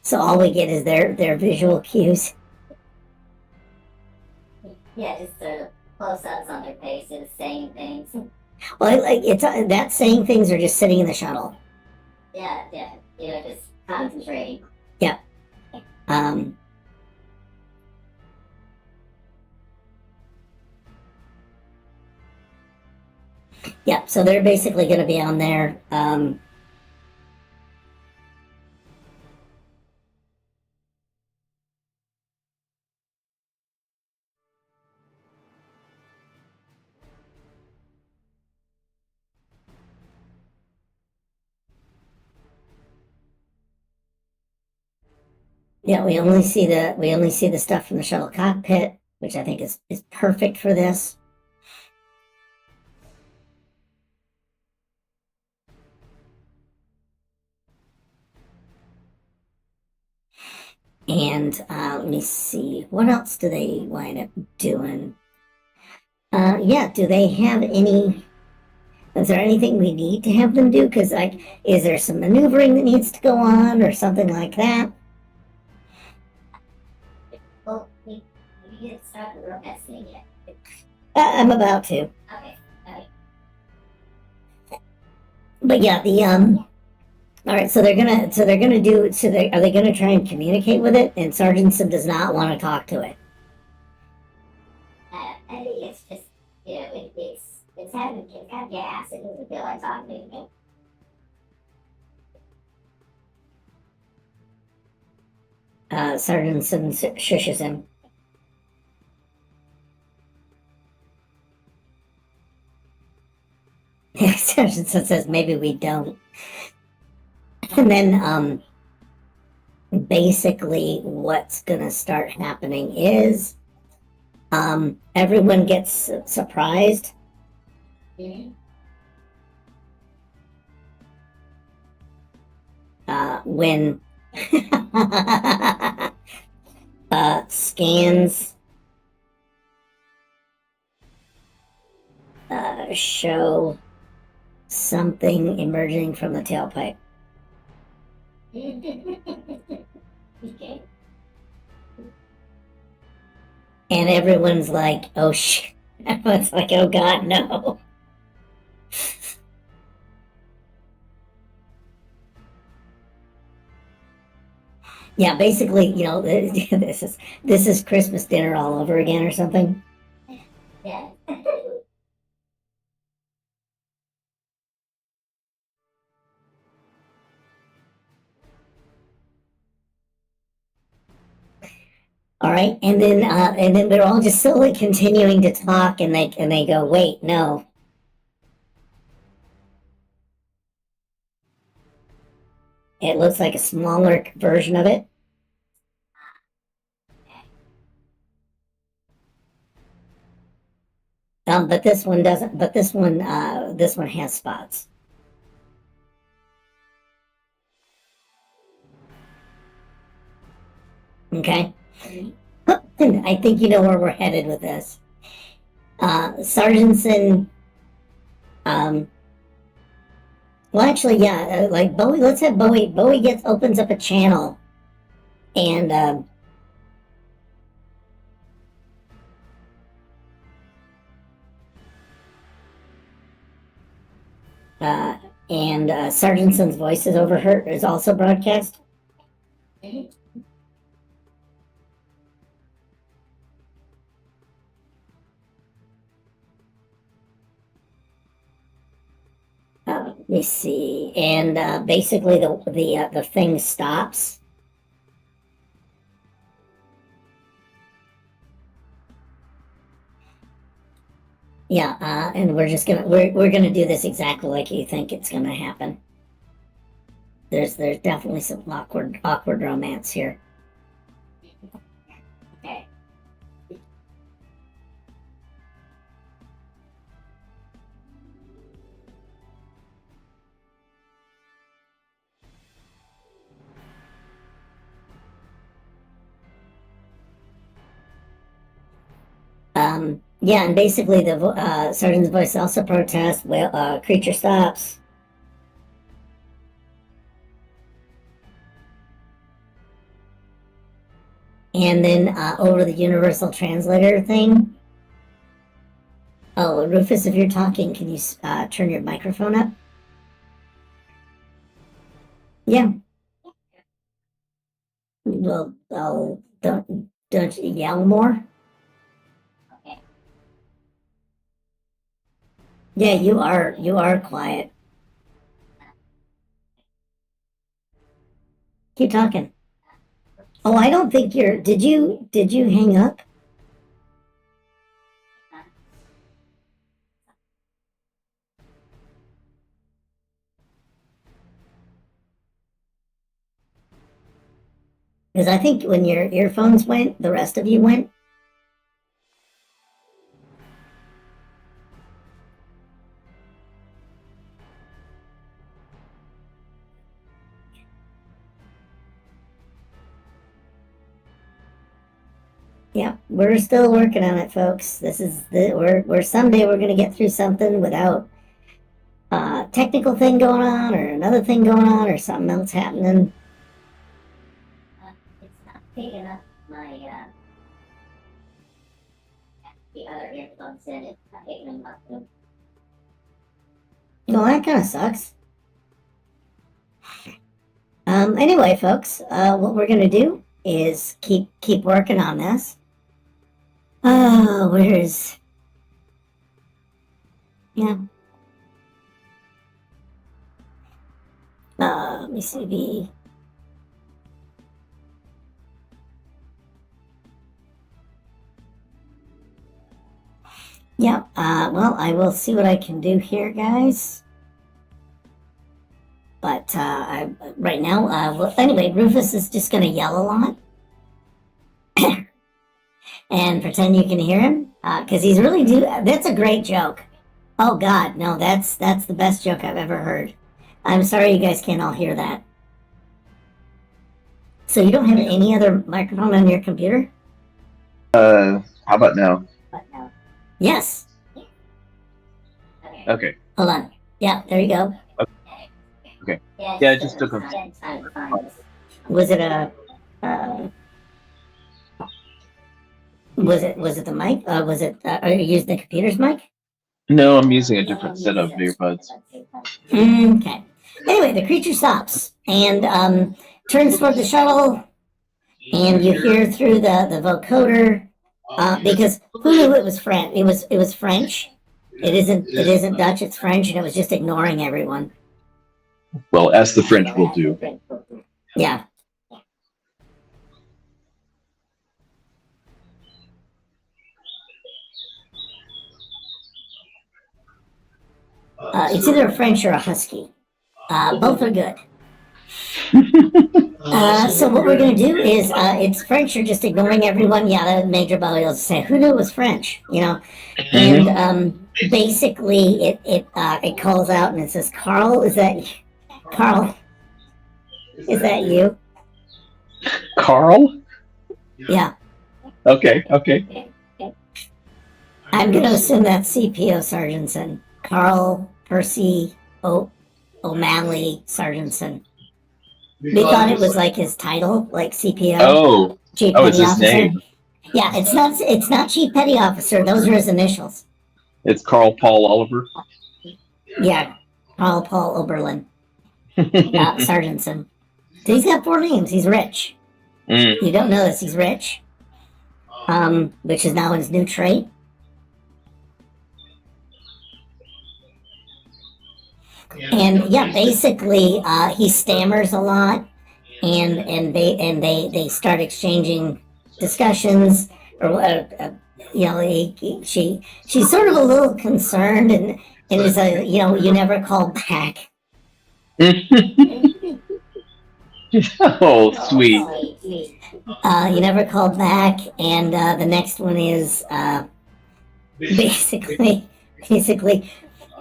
So all we get is their visual cues. Yeah, just the close-ups on their faces, saying things. Well, like it's that saying things are just sitting in the shuttle. Yeah, just concentrating. Yep. Um. Yep. So they're basically going to be on there. Yeah, we only see the stuff from the shuttle cockpit, which I think is perfect for this. And let me see, what else do they wind up doing? Yeah, do they have any? Is there anything we need to have them do? Because like, is there some maneuvering that needs to go on or something like that? Well, we didn't start the romance thing yet. I'm about to. Okay. But yeah, all right, so are they gonna try and communicate with it? And Sargentson does not want to talk to it. I think it's just, it's got gas. It doesn't feel like talking to me. Sargentson shushes him. Sargentson says maybe we don't. And then basically what's gonna start happening is everyone gets surprised. When scans show something emerging from the tailpipe. Okay. And everyone's like, oh shit. Everyone's like, oh god, no. Yeah, basically, this is Christmas dinner all over again or something. Yeah. All right, and then they're all just slowly continuing to talk, and they go, wait, no. It looks like a smaller version of it. But this one doesn't. But this one has spots. Okay. I think you know where we're headed with this. Sargentson. Well, actually, yeah. Like Bowie. Let's have Bowie. Bowie opens up a channel, and Sargentson's voice is overheard. Is also broadcast. Let me see, and basically the thing stops. Yeah, and we're gonna do this exactly like you think it's gonna happen. There's definitely some awkward romance here. Okay. Yeah, and basically the sergeant's voice also protests. Well, creature stops. And then over the universal translator thing. Oh, Rufus, if you're talking, can you turn your microphone up? Yeah. Well, don't you yell more? Okay. Yeah, you are quiet. Keep talking. Oh, I don't think you're. Did you hang up? Because I think when your earphones went, the rest of you went. Yeah, we're still working on it, folks. This is we're someday we're gonna get through something without a technical thing going on or another thing going on or something else happening. It's not big enough. My the other earphones in it. Not big enough. Well, that kind of sucks. Anyway, folks, what we're gonna do is keep working on this. Oh, where is? Yeah. Let me see the. Yeah. Well, I will see what I can do here, guys. But right now, well, anyway, Rufus is just gonna yell a lot. And pretend you can hear him, because he's really that's a great joke. Oh God, no, that's the best joke I've ever heard. I'm sorry you guys can't all hear that. So you don't have any other microphone on your computer? How about now? But no. Yes. Okay. Okay. Hold on. Yeah, there you go. Okay. Yeah, Yeah, it just took a. time to find this. Was it a? Was it the mic? Was it? Are you using the computer's mic? No, I'm using a different set of earbuds. Okay. Anyway, the creature stops and turns toward the shuttle, and you hear through the vocoder because who knew it was French? It was French. It isn't Dutch. It's French, and it was just ignoring everyone. Well, as the French will do. Yeah. It's either a French or a Husky. Both are good. So what we're going to do is, it's French. You're just ignoring everyone. Yeah, the Major Belly will say, "Who knew it was French?" You know, and basically it calls out and it says, "Carl, is that Carl? Is that you?" Carl? Yeah, Okay, okay. I'm going to assume that's CPO Sargentson, Carl Percy O'Malley Sargentson. We thought it was like his title, like CPO, Oh, Chief oh, it's Petty his Officer. name. Yeah, it's not Chief Petty Officer. Those are his initials. It's Carl Paul Oliver. Yeah, Carl Paul Oberlin Sargentson. He's got 4 names. He's rich. You don't know this. He's rich. Which is now his new trait. And yeah, basically, he stammers a lot, and they start exchanging discussions, or you know, she's sort of a little concerned, and is a, you know, you never call back. Oh, sweet. You never called back, and the next one is basically,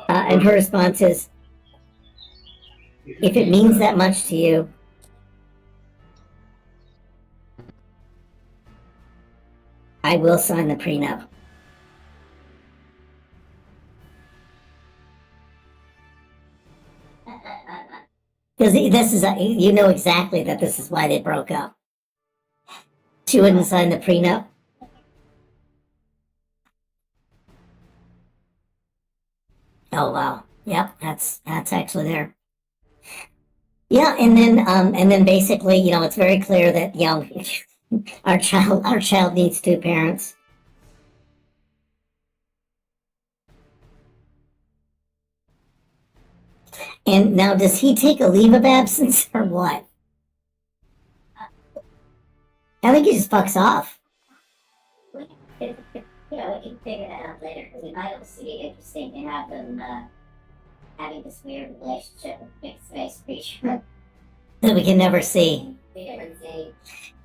and her response is, "If it means that much to you, I will sign the prenup." Because this is, you know exactly that this is why they broke up. She wouldn't sign the prenup. Oh wow, yep, that's actually there. Yeah, and then basically, you know, it's very clear that, you know, our child needs 2 parents. And now, does he take a leave of absence or what? I think he just fucks off. You know, we can figure that out later, because it might also be interesting to have them having this weird relationship with mixed space creature. That we can never see. We never see.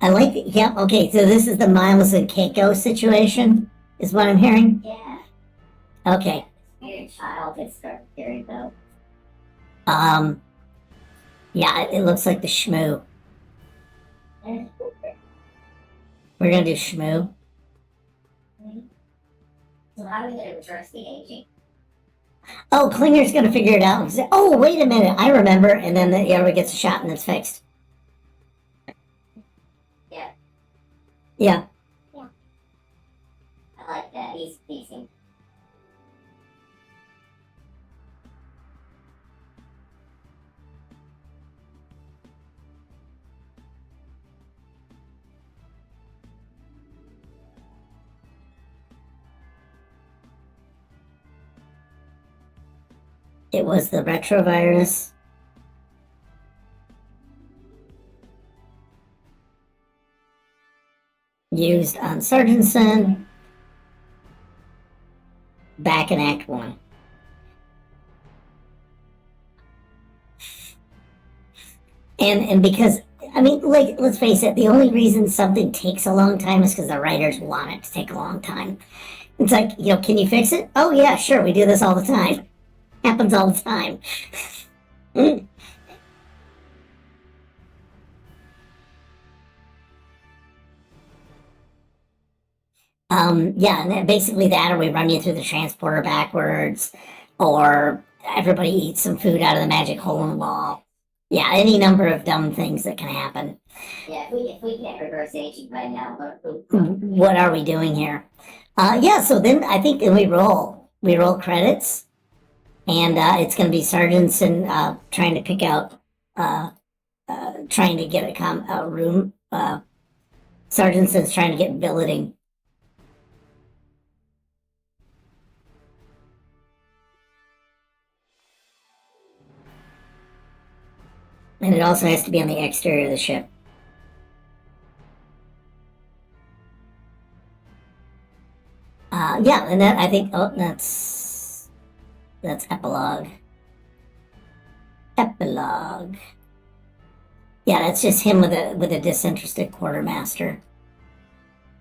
I like the, yeah, okay, so this is the Miles and Keiko situation, is what I'm hearing? Yeah. Okay. Weird child that started hearing though. Yeah, it looks like the Shmoo. We're gonna do Shmoo. So how are we going to reverse the aging? Oh, Klinger's gonna figure it out and say, "Oh, wait a minute, I remember," and then the arrow gets a shot and it's fixed. Yeah. Yeah. I like that. He's decent. It was the retrovirus. Used on Sargentson. Back in Act 1. And because, I mean, like, let's face it, the only reason something takes a long time is because the writers want it to take a long time. It's like, you know, can you fix it? Oh yeah, sure, we do this all the time. Happens all the time. Yeah, and then basically that, or we run you through the transporter backwards, or everybody eats some food out of the magic hole in the wall. Yeah, any number of dumb things that can happen. Yeah, if we can't reverse aging by now, What are we doing here? Yeah, so then I think we roll credits, and it's going to be Sargentson trying to pick out, trying to get a room. Sargentson's trying to get billeting. And it also has to be on the exterior of the ship. Yeah, and that, I think, oh, that's that's epilogue. Epilogue. Yeah, that's just him with a disinterested quartermaster.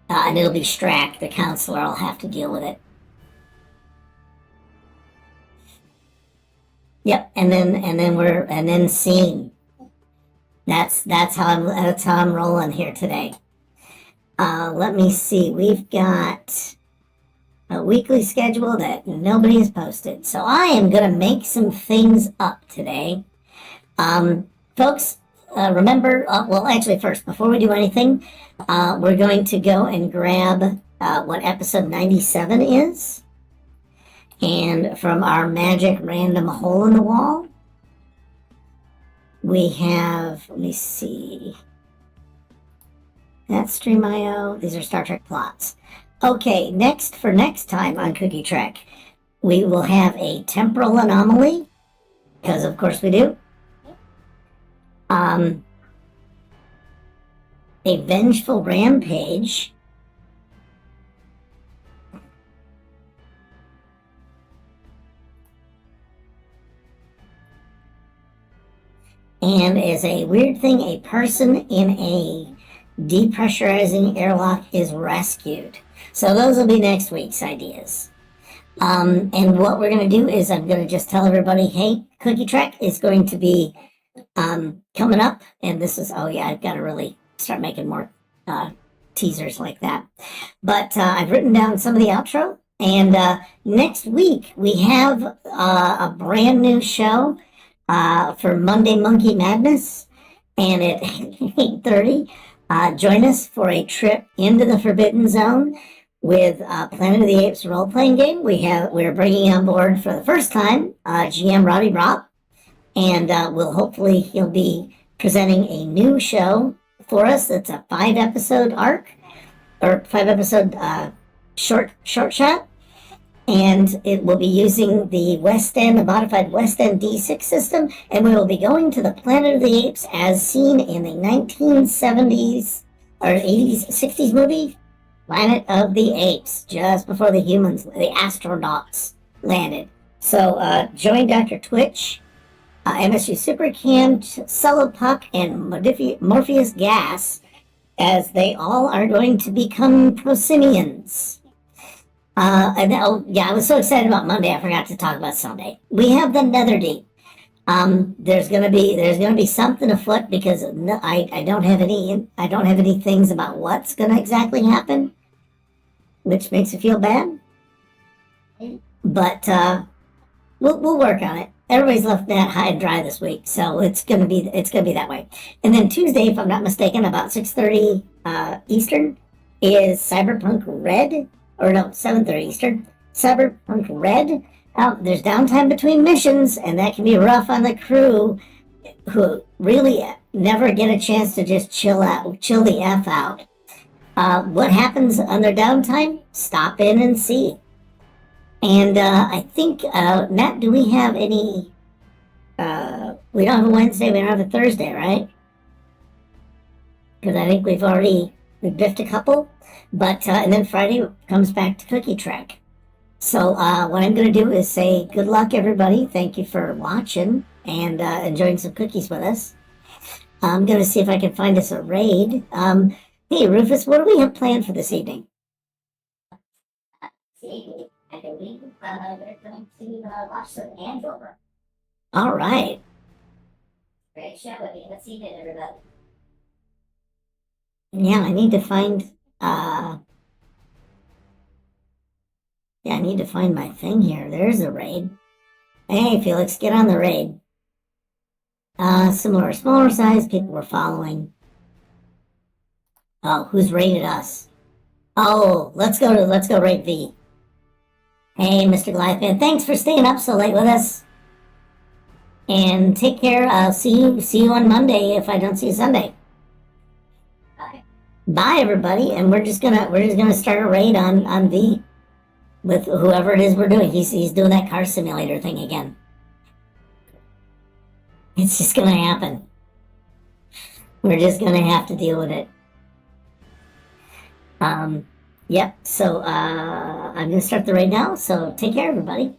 And it'll be Strack, the counselor. I'll have to deal with it. Yep, and then scene. That's how I'm rolling here today. Let me see. We've got a weekly schedule that nobody has posted, so I am gonna make some things up today. Folks, remember. Well, actually, first, before we do anything, we're going to go and grab what episode 97 is. And from our magic random hole in the wall, we have, let me see, that's Stream.io. These are Star Trek plots. Okay, next time on Cookie Trek, we will have a temporal anomaly, because of course we do. A vengeful rampage. And as a weird thing, a person in a depressurizing airlock is rescued. So those will be next week's ideas. And what we're going to do is I'm going to just tell everybody, hey, Cookie Trek is going to be coming up. And this is, oh yeah, I've got to really start making more teasers like that. But I've written down some of the outro. And next week, we have a brand new show for Monday Monkey Madness, and at 8:30, join us for a trip into the Forbidden Zone with Planet of the Apes role-playing game. We're bringing on board for the first time GM Robbie Brock, and he'll be presenting a new show for us. That's a 5-episode arc, or 5-episode short shot. And it will be using the modified West End D6 system, and we will be going to the Planet of the Apes as seen in the 1970s or 80s, 60s movie, Planet of the Apes, just before the astronauts landed. So join Dr. Twitch, MSU Supercam, Cello Puck, and Morpheus Gas as they all are going to become prosimians. I was so excited about Monday, I forgot to talk about Sunday. We have the Netherdeep. There's gonna be something afoot because I don't have any things about what's gonna exactly happen, which makes me feel bad. But we'll work on it. Everybody's left that high and dry this week, so it's gonna be that way. And then Tuesday, if I'm not mistaken, about 6:30 Eastern, is Cyberpunk Red. Or no, 7:30 Eastern. Cyberpunk Red. There's downtime between missions, and that can be rough on the crew, who really never get a chance to just chill the F out. What happens on their downtime? Stop in and see. And I think, Matt, do we have any... we don't have a Wednesday, we don't have a Thursday, right? Because I think we've biffed a couple. But, and then Friday comes back to Cookie Trek. So what I'm going to do is say good luck, everybody. Thank you for watching and enjoying some cookies with us. I'm going to see if I can find us a raid. Hey, Rufus, what do we have planned for this evening? See, I believe we're going to watch some Andover. All right. Great show. Let's see it, everybody. Yeah, I need to find... I need to find my thing here. There's a raid. Hey, Felix, get on the raid. Similar, smaller size people we're following. Oh, who's raided us? Oh, let's go raid V. Hey, Mr. Glyphan, thanks for staying up so late with us. And take care. I'll see you on Monday if I don't see you Sunday. Bye, everybody, and we're just gonna start a raid on V with whoever it is we're doing. He's doing that car simulator thing again. It's just gonna happen. We're just gonna have to deal with it. Yep. So I'm gonna start the raid now. So take care, everybody.